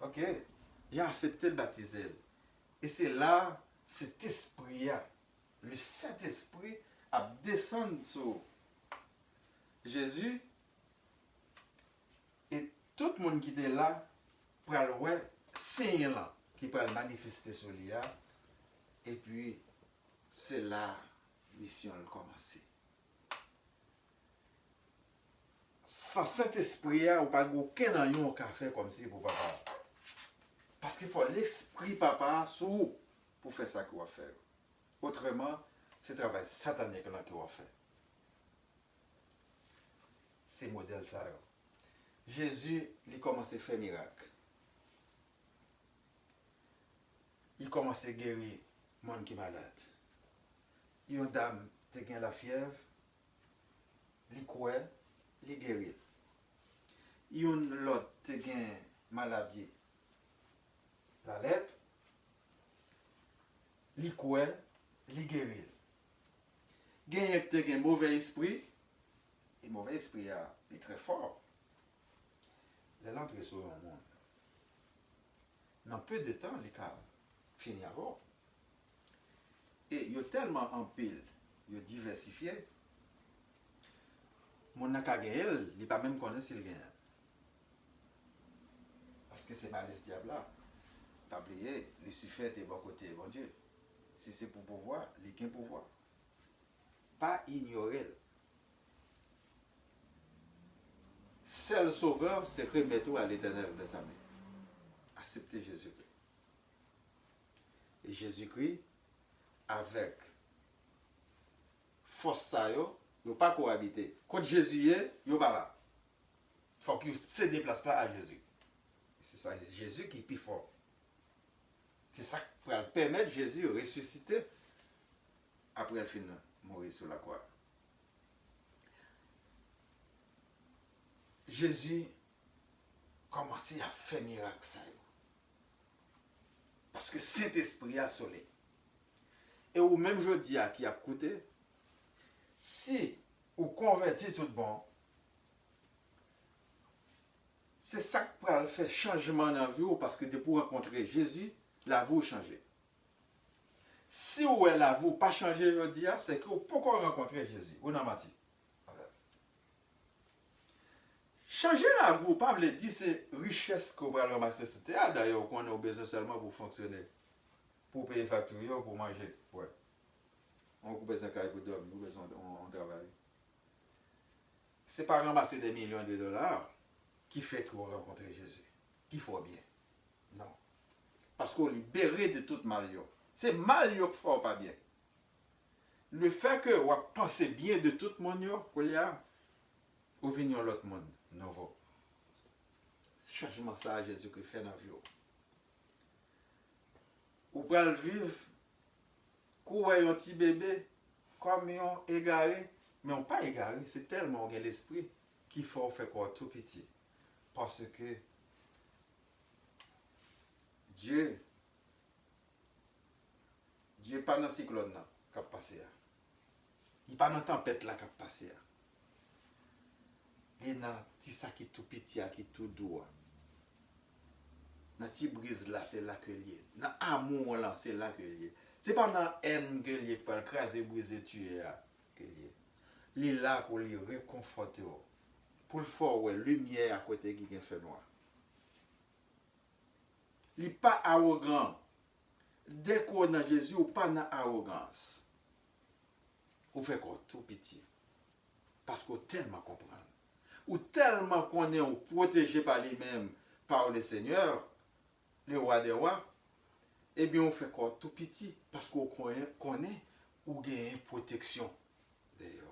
Speaker 1: Ok, j'ai accepté de baptiser. Et c'est là, cet esprit, le Saint-Esprit, a descendu sur Jésus. Et tout le monde qui était là, pour le voir, Seigneur là, qui peut le manifester sur lui. Et puis, c'est là la mission a commencé. Sans Saint-Esprit, on n'a pas aucun ayon qui a fait comme si pour papa. Parce qu'il faut l'esprit papa sous pour faire ça qu'il va faire. Autrement, c'est le travail satanique là qu'il va faire. C'est modèle ça. Jésus, il commence à faire miracle. Il commence à guérir les gens qui sont malades. Une dame qui a la fièvre, il croit, il guérit. Une l'autre qui a une maladie, la lèpre, il croit, il guérit. Il y a un mauvais esprit, et le mauvais esprit est très fort. Il est entré sur le monde. Dans peu de temps, il a fini avant. Et il y a tellement en pile, il y a diversifié. Mon n'a qu'à gagner, il n'a pas même connu s'il gagne. Parce que c'est mal ce diable-là. Pas oublier, le suffet est bon côté, bon Dieu. Si c'est pour pouvoir, il y a pouvoir. Pas ignorer. Seul sauveur, c'est remettre à l'Éternel des armées. Accepter Jésus-Christ. Et Jésus-Christ, avec force ça yo pas cohabiter. Quand Jésus est, yo pas là. Faut que se déplace là à Jésus. C'est ça, c'est Jésus qui est plus fort. C'est ça qui va permettre Jésus de ressusciter après le fin mourir sur la croix. Jésus commençait à faire miracle ça. Parce que Saint-Esprit a solé. Et ou même je dis à qui a coûté, si vous convertissez tout bon, c'est ça qui va faire changement dans la vie parce que pour rencontrer Jésus, la vie changer. Si vous avez la vie pas changer, je dis, c'est que vous ne pouvez pas rencontrer Jésus. Vous n'avez pas dit. Changer la vie, pas veut dire c'est richesse que vous allez ramasser sur terre. D'ailleurs, qu'on a besoin seulement pour fonctionner, pour payer facture, pour manger. Ouais. On coupe ça pour dormir, on travaille. Ce n'est pas ramasser des millions de dollars qui fait que vous rencontrez Jésus. Qui faut bien. Non. Parce qu'on est libéré de toute mal. C'est mal qui ne fait pas bien. Le fait que vous pensez bien de tout le monde, vous venez dans l'autre monde. Nouveau. Changement ça, Jésus qui fait dans la vie. Vous pouvez vivre, courir un petit bébé, comme un égaré, mais on pas égaré, c'est tellement qu'il l'esprit qu'il faut faire quoi tout petit. Parce que Dieu n'est pas dans le cyclone qui a passé. Il n'est pas dans la tempête là qui a passé. Il y a un petit sac qui est tout petit, qui est tout doux. Dans la petite brise là, c'est là que il est. Dans l'amour là, c'est là que il est. Ce n'est pas dans la haine que il est, pour le craser, briser, tuer que il est. Il est là pour lui réconforter. Pour le faire, ouais, lumière à côté qui est fait noir. Il n'est pas arrogant. Dès qu'on a Jésus, ou pas dans arrogance. Ou fait quoi tout petit. Parce qu'on tellement comprend. Ou tellement qu'on est protégé par lui-même, par le Seigneur, le roi des rois, eh bien on fait quoi tout petit. Parce qu'on connaît ou gagne une protection d'ailleurs.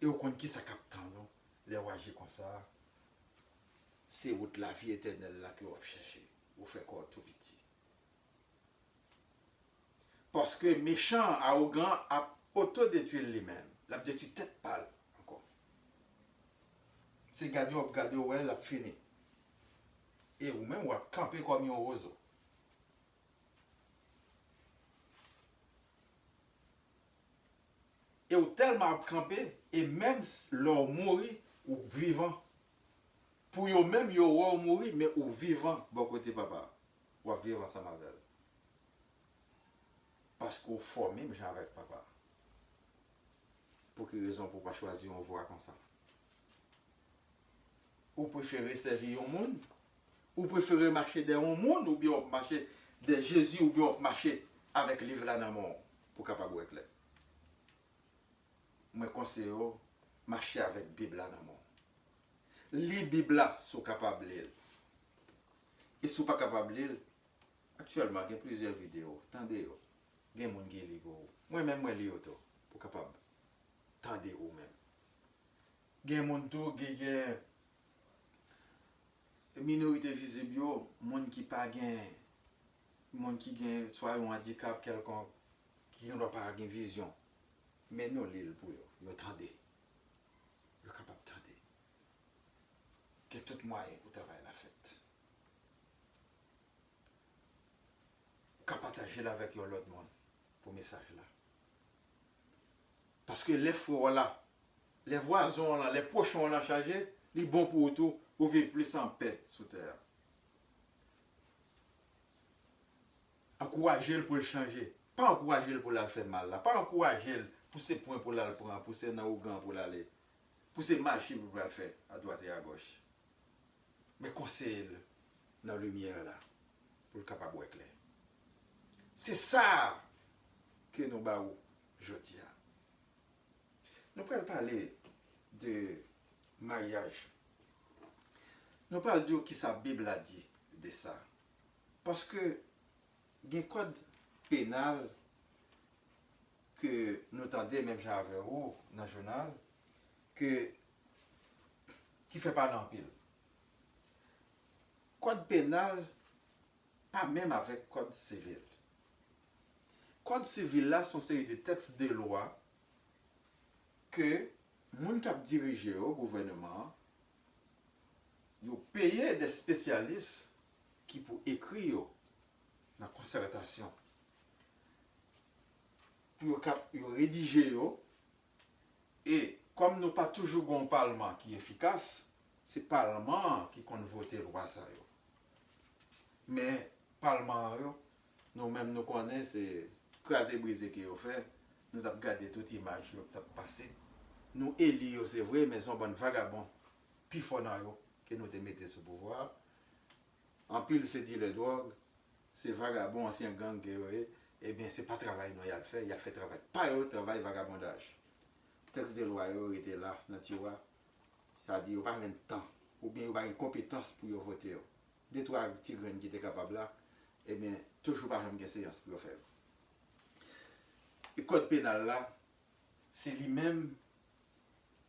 Speaker 1: Et on connaît qui ça capte nous, les rois agissent comme ça. C'est votre la vie éternelle là que vous cherchez. Vous faites quoi tout petit. Parce que méchant, arrogant, a autodétruit lui-même. La détruit tête pâle encore. C'est gardé, ouais, la fini. Et vous-même, vous camper comme un roseau. Et vous tellement camper, et même leur mourir ou vivant. Pour eux même, ils vont mourir, mais ou vivant, bon côté papa. Ou vivre ensemble avec elle. Parce qu'on forme même avec papa. Pour quelle raison pour ne pas choisir une voie comme ça? Ou préférez servir au monde? Ou préférez marcher dans le monde? Ou bien marcher de Jésus? Ou bien marcher avec le livre là dans le monde? Pour capable de clair. Moi, conseille marcher avec la Bible là dans le monde. Les Bibles là sont capables de lire. Et si vous ne sont pas capables de lire, actuellement, il y a plusieurs vidéos. Attendez, il y a des gens qui lisent. Moi-même, je lis auto pour capable. Attendez vous-même. Il y a des gens qui ont une minorité visible, des gens qui pas gain, des gens qui ont soit un handicap quelconque, qui n'ont pas de vision. Mais nous lisons pour eux. Ils attendez. Ils sont capables d'attendre. Que tout moyen pour travailler la fête. Qu'à partager avec l'autre monde pour le message là. Parce que les frères là, les voisins là, les pochons là chargés, ils sont bons pour tout, pour vivre plus en paix sur terre. Encourager pour le changer. Pas encourager pour le faire mal là. Pas encourager pour ces points pour le prendre, pour ces naougan pour l'aller. Pour ces marchés pour le faire à droite et à gauche. Mais conseille dans la lumière là, pour le capable de clair. C'est ça que nous avons aujourd'hui. Nous allons parler de mariage. Nous parlons de ce que la Bible a dit de ça. Parce que il y a un code pénal que nous tendez même j'avais où dans le journal que qui fait pas l'empile. Code pénal pas même avec code civil. Code civil là sont série de textes de loi que moun k'ap dirige au gouvernement yo paye des spécialistes qui pour écrire dans la concertation pour yo rédiger yo et comme nous pas toujours un parlement qui est efficace, c'est le parlement qui compte voter loi ça yo. Mais parlement yo nous-mêmes nous connaissons c'est crasé brisé qui yo fait, nous avons gardé toute image yo t'a passé. Nous élire c'est vrai mais son bon vagabond puis fort dans yo que nous te mettez sous pouvoir. En pile c'est dit le drogue, c'est vagabond ancien gang que eh bien c'est pas travail nous il a fait, il a fait travail pas yo travail vagabondage. Texte de loi yo était là dans tiroir. Ça dit pas un temps ou bien pas une compétence pour yo voter. Deux trois petits grains qui étaient capables là, eh bien toujours pas une séance pour faire. Le code pénal là, c'est lui-même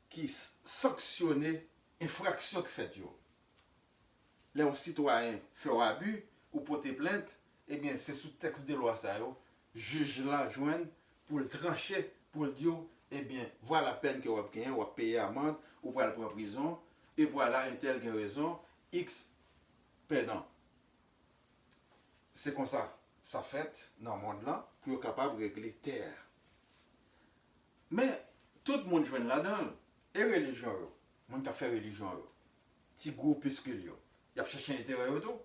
Speaker 1: qui sanctionnait infraction que fait yo. Les citoyens font abus ou porter plainte, eh bien c'est sous texte de loi ça yo, juge là joindre pour le trancher, pour le dire eh bien voilà la peine que vous avez gagné, vous avez payé amende, ou pour aller en prison, et voilà un tel qui a raison, X perdant. C'est comme ça fait dans le monde là pour être capable de régler terre. Mais tout le monde joue là-dedans, et religion, le monde qui a fait religion, petit groupuscule, il a cherché un intérêt autour.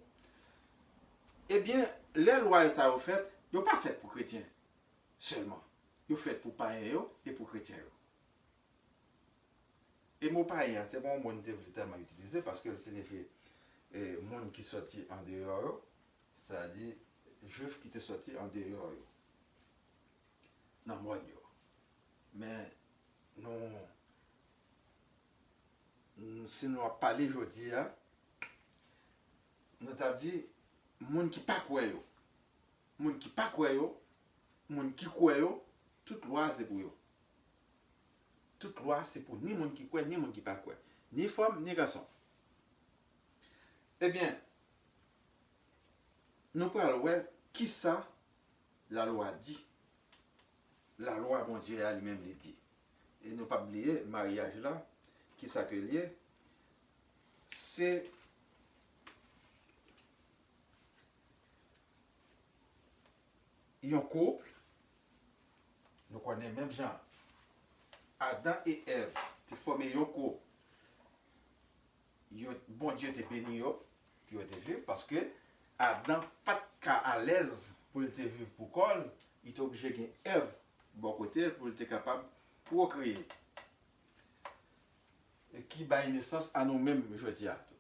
Speaker 1: Eh bien, les lois que ça a fait, ils ne sont pas faites pour chrétiens seulement. Ils sont faites pour païens et pour chrétiens. Et mon païen, c'est bon, mon tellement utilisé parce que signifie monde qui sorti en dehors, c'est-à-dire juif qui était sorti en dehors. Dans le monde. Mais nous, si nous avons parlé aujourd'hui, nous avons dit, monde qui pas quoi yo, monde qui pas quoi yo, monde qui quoi yo, toute loi c'est pour yo. Toute loi c'est pour ni monde qui quoi ni monde qui pas quoi, ni femme ni garçon. Eh bien, nous parlons qui ça la loi dit. La loi bon Dieu a lui-même le dit. Et ne pas oublier mariage là, qui ça que lié, c'est un couple, nous connaissons même gens. Adam et Ève, tu formé un couple. Bon Dieu te béni yo, qui ont été vivre parce que Adam pas de cas à l'aise pour te vivre pour col, il est obligé de Ève bon côté pour être capable de procréer. Et qui baille naissance à nous-mêmes jeudi à tout.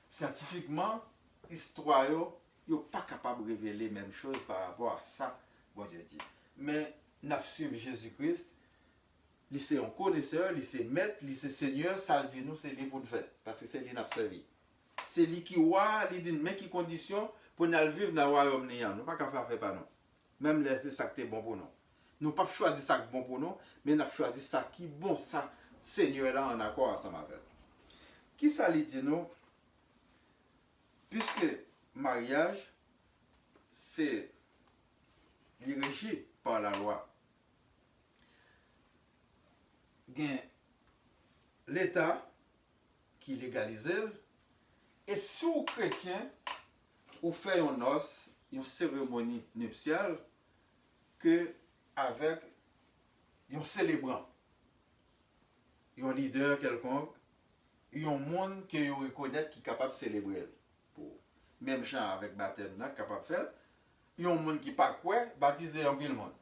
Speaker 1: Scientifiquement, l'histoire n'est pas capable de révéler la même chose par rapport à ça, bon Dieu dit. Mais nous suivons Jésus-Christ, c'est un connaisseur, c'est maître, c'est seigneur, ça le dit nous, c'est lui pour le faire, parce que c'est lui qui nous servi. C'est lui qui voit, il dit, mais qui condition pour nous vivre dans le royaume néant. Nous ne pouvons pas faire par nous. Même c'est ça qui est bon pour nous. Nous ne pouvons pas choisir ça qui est bon pour nous, mais nous avons choisi ça qui est bon, ça, Seigneur là en accord ensemble avec. Qui ça lui dit nous? Puisque mariage, c'est régi par la loi. L'État qui légalise, et si vous chrétien, vous faites une noce, une cérémonie nuptiale, que avec un célébrant, un leader quelconque, un monde que vous reconnaissez qui est capable de célébrer. Même chant avec baptême, capable de faire. Un monde qui pas quoi, baptiser un pile monde.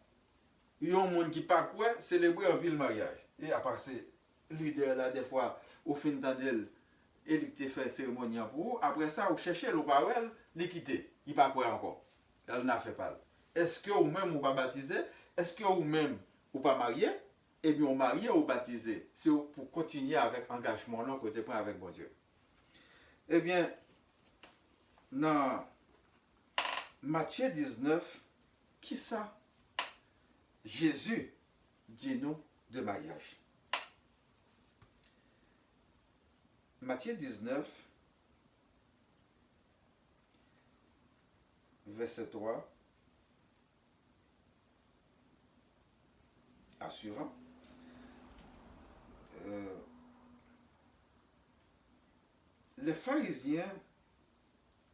Speaker 1: Un monde qui pas quoi, célébrer un pile mariage. Et après c'est leader là des fois au fin d'année il te fait cérémonie pour vous. Après ça vous cherchez le parole, les quitter. Il pas quoi encore. Elle n'a fait pas. Est-ce que vous même vous pas baptisé? Est-ce que vous même vous pas marié? Eh bien vous marié ou baptisé. C'est pour continuer avec engagement là côté prend avec bon Dieu. Eh bien dans Matthieu 19, qui ça Jésus dit nous de mariage. Matthieu 19, verset 3 à suivant. Les pharisiens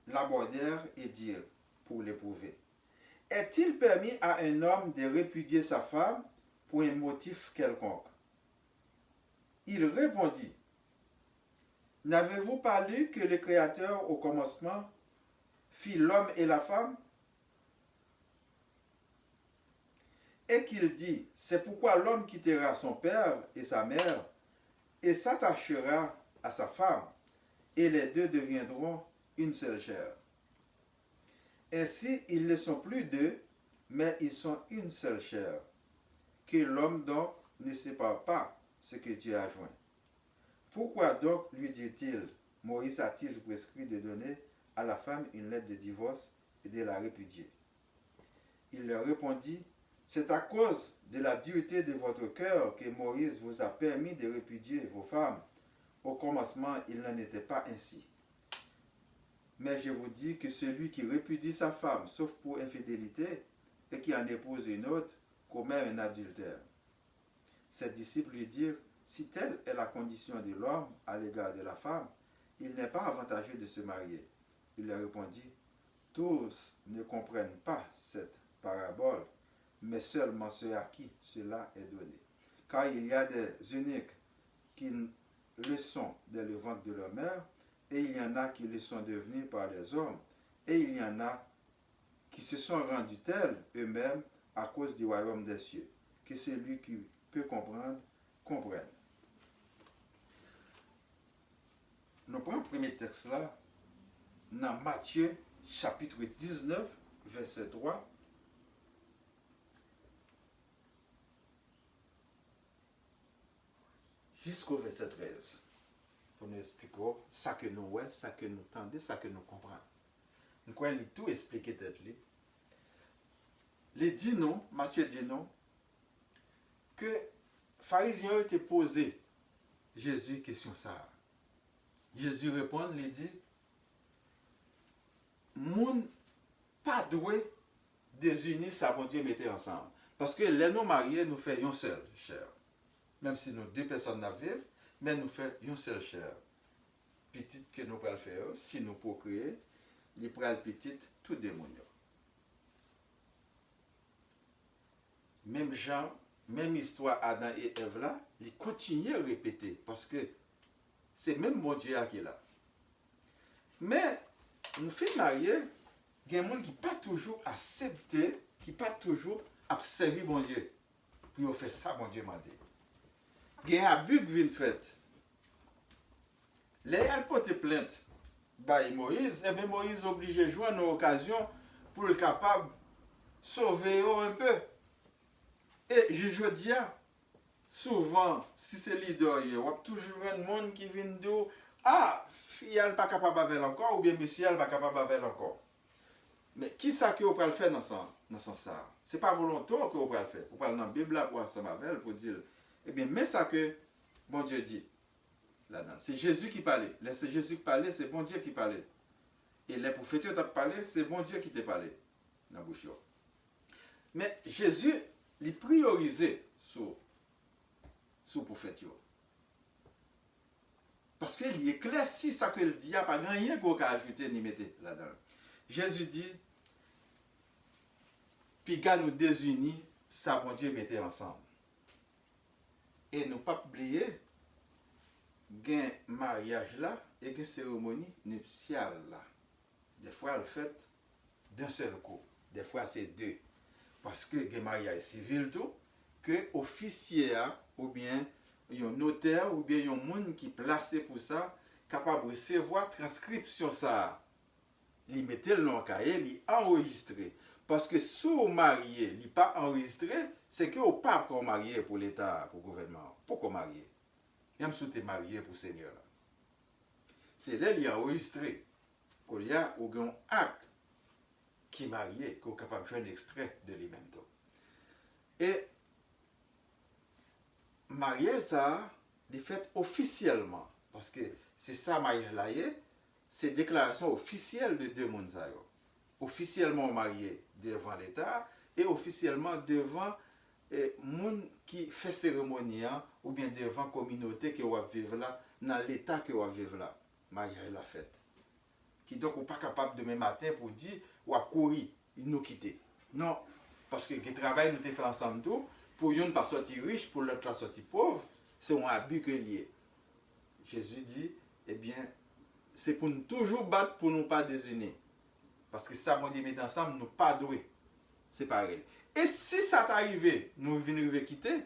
Speaker 1: l'abordèrent et dirent, pour l'éprouver, est-il permis à un homme de répudier sa femme pour un motif quelconque? Il répondit, n'avez-vous pas lu que le Créateur au commencement fit l'homme et la femme? Et qu'il dit, c'est pourquoi l'homme quittera son père et sa mère et s'attachera à sa femme, et les deux deviendront une seule chair. Ainsi, ils ne sont plus deux, mais ils sont une seule chair. Que l'homme donc ne sépare pas ce que Dieu a joint. Pourquoi donc, lui dit-il, Moïse a-t-il prescrit de donner à la femme une lettre de divorce et de la répudier? Il leur répondit, c'est à cause de la dureté de votre cœur que Moïse vous a permis de répudier vos femmes. Au commencement, il n'en était pas ainsi. Mais je vous dis que celui qui répudie sa femme, sauf pour infidélité, et qui en épouse une autre, commet un adultère. Ses disciples lui dirent, si telle est la condition de l'homme à l'égard de la femme, il n'est pas avantageux de se marier. Il leur répondit, tous ne comprennent pas cette parabole, mais seulement ceux à qui cela est donné. Car il y a des eunuques qui le sont dès le ventre de leur mère, et il y en a qui le sont devenus par les hommes, et il y en a qui se sont rendus tels eux-mêmes à cause du royaume des cieux. Que celui qui peut comprendre, comprenne. Nous prenons le premier texte là, dans Matthieu chapitre 19, verset 3. Jusqu'au verset 13. Pour nous expliquer ça que nous voyons, ça que nous entendons, ça que nous comprenons. Nous croyons tout expliquer tête li. Les dit non, Matthieu dit non, que pharisiens ont été posé Jésus question ça. Jésus répond, il dit, moun pas doué désunir ça bon Dieu mettez ensemble. Parce que les non mariés nous fait une seule chair. Même si nous deux personnes n'avons vivre, mais nous fait une seule chair. Petite que nous pouvons faire, si nous procréer, il prend petite tout démoniaque. Même Jean, même histoire Adam et Ève là, il continue à répéter parce que c'est même mon Dieu qui est là. Mais nous faisons marier, il y a des gens qui pas toujours accepté, qui pas toujours observé mon Dieu. Puis on fait ça, mon Dieu m'a dit. Il y a un abus qui vient fait. Les elle porte plainte by Moïse, et bien Moïse est obligé de jouer une occasion pour le capable de sauver un peu. Et je dis, souvent, si c'est leader, il y a toujours un monde qui vient dire, ah, fille, elle n'est pas capable de faire encore, ou bien monsieur, elle n'est pas capable de faire encore. Mais qui ça que vous pouvez le faire dans ce sens-là? Ce n'est pas volontaire que vous pouvez le faire. Vous parlez dans la Bible pour ensemble avec pour dire, eh bien, mais ça que bon Dieu dit là-dedans. C'est Jésus qui parlait. Là, c'est Jésus qui parlait, c'est bon Dieu qui parlait. Et les prophètes qui ont parlé, c'est bon Dieu qui t'a parlé dans la bouche. Mais Jésus, il priorisait sur prophète. Parce qu'il éclaircit ça qu'il dit, il n'y a pas rien qu'on a ajouté ni mettre là-dedans. Jésus dit, puis quand nous désunis, ça bon Dieu mettait ensemble. Et nous pas oublier, un mariage là et une cérémonie nuptiale là. Des fois, elle fait d'un seul coup. Des fois, c'est deux. Parce que un mariage civil tout, que officier ou bien un notaire ou bien un monde qui placé pour ça, capable de recevoir transcription ça. Il mettait le nom cahier, il enregistré. Parce que si vous mariez, il n'est pas enregistré, c'est que vous pas encore marié pour l'État, pour le gouvernement. Pourquoi marier? Même si vous êtes marié pour le Seigneur. C'est là qu'il est enregistré. Qu'il y a un acte qui est marié, qu'on est capable de faire un extrait de lui-même. Et mariage ça, est fait officiellement. Parce que c'est ça, mariage là, c'est déclaration officielle de deux mondes. Officiellement marié devant l'État et officiellement devant monde qui fait cérémonie ou bien devant communauté qui va vivre là, dans l'État qui va vivre là. Mariage la fête. Qui donc n'est pas capable demain matin pour dire ou à courir, il nous quitter. Non, parce que le travail nous fait ensemble tout, pour une pas sortir riche, pour l'autre pas sortir pauvre, c'est un abus que lié. Jésus dit, eh bien, c'est pour nous toujours battre pour nous pas désunir. Parce que ça, mon Dieu, met ensemble, nous pas doués. C'est pareil. Et si ça t'arrive, nous venons quitter,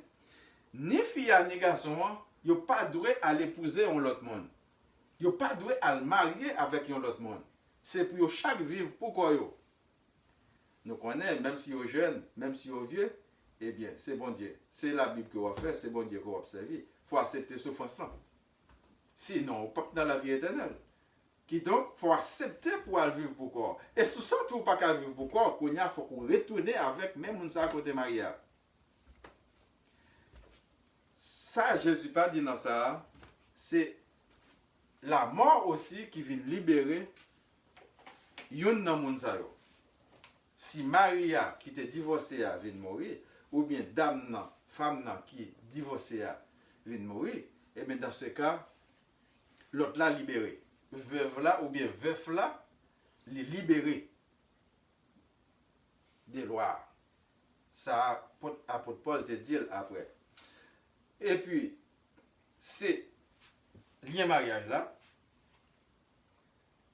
Speaker 1: ni fille ni garçon, ils n'ont pas doué à l'épouser en l'autre monde. Ils n'ont pas doué à le marier avec un autre monde. C'est pour chaque vivre pourquoi yo. Nous connaissons, même si vous jeunes, même si vous vieux, eh bien, c'est bon Dieu. C'est la Bible que vous faites, c'est bon Dieu que vous observez. Il faut accepter ce souffrance-là. Sinon, on peut pas dans la vie éternelle. Qui donc, il faut accepter pour aller vivre pour quoi. Et sous ça, tout pas qu'à vivre pour quoi, il faut qu'on retourne avec même un à côté marié. Ça, je ne suis pas dit dans ça. C'est la mort aussi qui vient libérer yon nan moun sa yo. Si Maria qui était divorcée vient mourir, ou bien dame nan, femme nan qui divorcée vient mourir, et bien dans ce cas, l'autre là libéré. Veuve là ou bien veuf là, les libéré des lois. Ça, apôtre Paul te dit après. Et puis, c'est lien mariage là,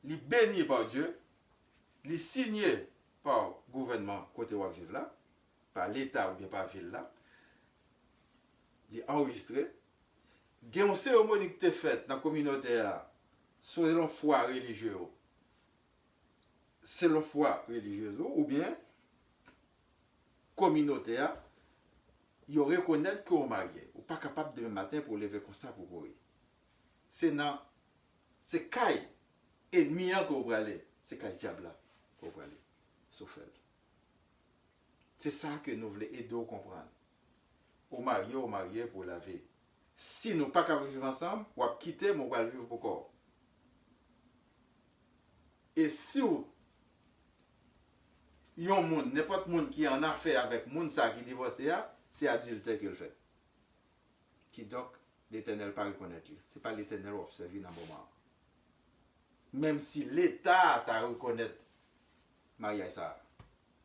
Speaker 1: les béni par Dieu, les signé par le gouvernement côté où vivre là, par l'État ou bien par la ville là, les enregistré. Il y a une cérémonie qui est faite dans la communauté là, selon foi religieuse. Selon foi religieuse ou bien communauté, ils reconnaissent qu'on est marié. Ou pas capable demain matin pour lever comme ça pour courir. C'est dans c'est caille ennemi que vous aller, c'est caille diable là que vous aller. Sauf elle. C'est ça que nous voulons aider à comprendre. Au marié pour la vie. Si nous pas capable vivre ensemble, on va quitter, mais on va vivre pour corps. Et si yon monde, n'importe monde qui en a fait avec monde ça qui divorce, c'est adultère qu'il fait. Qui donc l'Éternel pas reconnaître. C'est pas l'Éternel observé dans le moment. Même si l'État t'a reconnaître mariage ça.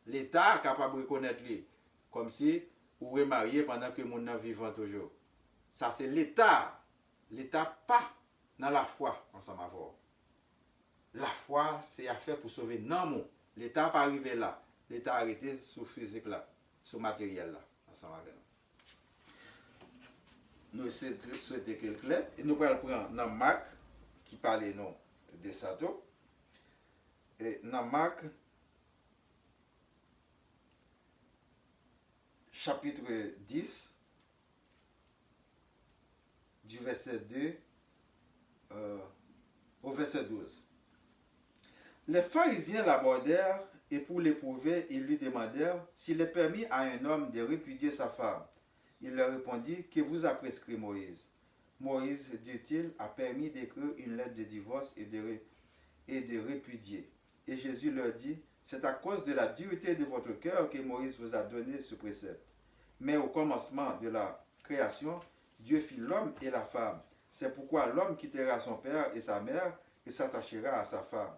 Speaker 1: L'État est capable de reconnaître lui comme si vous êtes marié pendant que mon est vivant toujours. Ça c'est l'État. L'État pas dans la foi ensemble avec vous. La foi, c'est affaire pour sauver non. L'État pas arrivé là. L'État arrêté sur physique là, sur matériel là, ensemble avec nous. Nous souhaitons qu'il clair. Et nous allons prendre dans Marc, qui parle non de ça tout. Et dans Marc, chapitre 10, du verset 2 au verset 12. Les pharisiens l'abordèrent et pour l'éprouver, ils lui demandèrent s'il est permis à un homme de répudier sa femme. Il leur répondit, que vous a prescrit Moïse? Moïse, dit-il, a permis d'écrire une lettre de divorce et de répudier. Et Jésus leur dit, c'est à cause de la dureté de votre cœur que Moïse vous a donné ce précepte. Mais au commencement de la création, Dieu fit l'homme et la femme. C'est pourquoi l'homme quittera son père et sa mère et s'attachera à sa femme.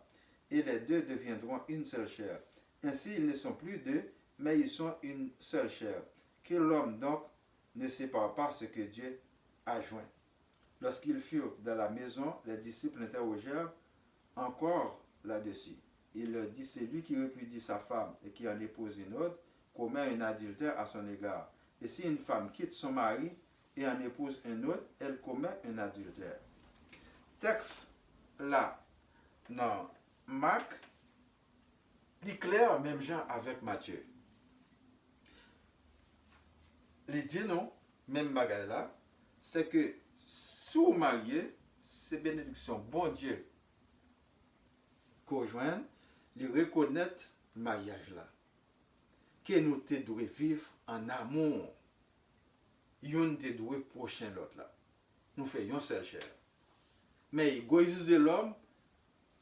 Speaker 1: Et les deux deviendront une seule chair. Ainsi, ils ne sont plus deux, mais ils sont une seule chair. Que l'homme donc ne sépare pas ce que Dieu a joint. Lorsqu'ils furent dans la maison, les disciples interrogèrent encore là-dessus. Il leur dit, c'est lui qui répudie sa femme et qui en épouse une autre, commet un adultère à son égard. Et si une femme quitte son mari et en épouse un autre, elle commet un adultère. Texte là, non. Marc, il clair même genre avec Matthieu. Il dit non, même bagaille là, c'est que sous marié, c'est bénédiction, bon Dieu, conjoint, il reconnaît le mariage là. que nous devons vivre en amour. Yon te doué prochain l'autre là. Nous faisons une seule chair. Mais l'égoïsme de l'homme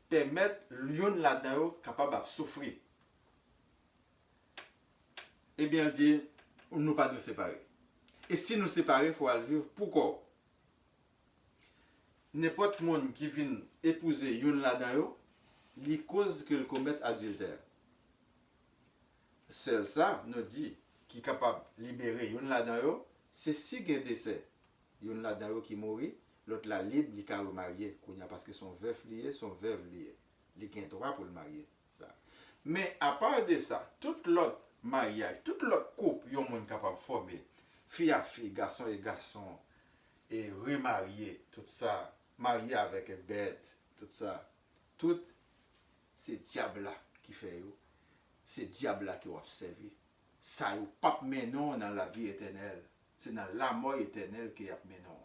Speaker 1: permet yon là-dedans capable de souffrir. Eh bien, il dit, nous pas de séparer. Et si nous séparer, il faut aller vivre. Pourquoi? N'importe monde qui vient épouser yon là-dedans, il cause qu'il commette adultère. Seul ça nous dit qui est capable de libérer yon là-dedans, c'est si il y a un décès. Yon là-dedans qui mourit, l'autre la libre, il peut remarier. Parce que son veuf lié, son veuve lié. Il a un droit pour le marier. Ça. Mais à part de ça, tout l'autre mariage, tout l'autre couple, yon monde capable de former. Fille à fille, garçon et garçon, et remarier, tout ça, marier avec une bête, tout ça. Tout ces diables-là qui fait, ces diables-là qui ont observé. Ça, yon pas menon dans la vie éternelle. C'est dans la mort éternelle qu'il y a menon.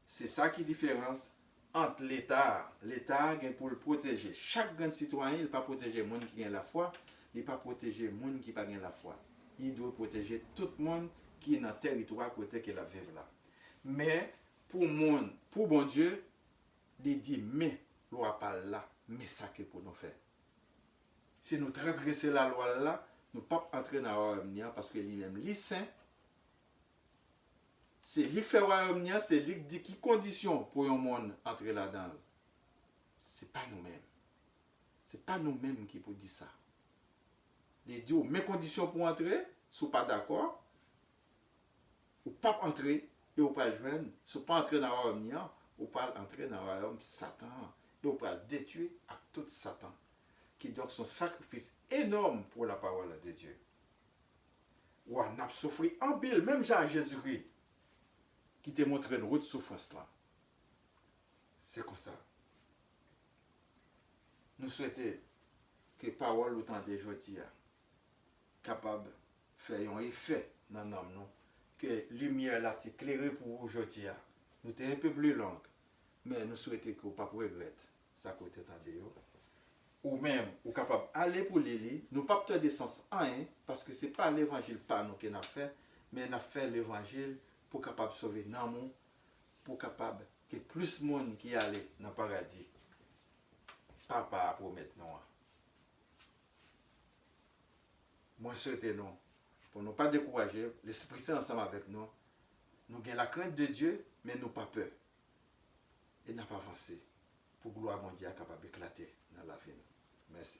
Speaker 1: C'est ça qui est la différence entre l'État. L'État est pour le protéger. Chaque grand citoyen, il ne peut pas protéger les gens qui ont la foi, il ne peut pas protéger les gens qui n'ont pas la foi. Il doit protéger tout le monde qui est dans le territoire côté qu'il a vécu là. Mais pour bon Dieu, il dit, mais la loi pas là, mais ça que pour nous faire. Si nous transgressons la loi là, nous ne pouvons pas entrer dans le royaume parce que lui-même, lui saint, c'est lui fait royaume, c'est lui qui dit qui condition pour un monde entrer là-dedans. C'est pas nous-mêmes. C'est pas nous-mêmes qui pour dire ça. Les dieux, mes conditions pour entrer, si vous pas d'accord, ou pas entrer et ou pas joindre, si vous pas entrer dans le royaume, ou pas entrer dans le royaume Satan, et ou pas détruire à tout Satan, qui donc son sacrifice énorme pour la parole de Dieu. Ou on a souffert en pile, même Jean Jésus-Christ, qui te montre une route de souffrance là. C'est comme ça. Nous souhaitons que la parole autant de aujourd'hui capable de faire un effet dans nos âmes, que la lumière là éclairée pour aujourd'hui. Nous sommes un peu plus longue, mais nous souhaitons que vous ne pas regretter ça côté de ou même ou capable d'aller pour l'élire, nous ne pas peut-être sens en un, parce que ce n'est pas l'évangile par nous qu'on a fait, mais on a fait l'évangile pour capable sauver l'amour, pour capable que plus de monde qui allait dans le paradis. Papa pour maintenant. Moi, souhaite nous, pour ne pas décourager, l'Esprit Saint ensemble avec nous, nous avons la crainte de Dieu, mais nous pas peur. Et n'a pas avancé pour gloire mon Dieu capable d'éclater dans la vie. Merci.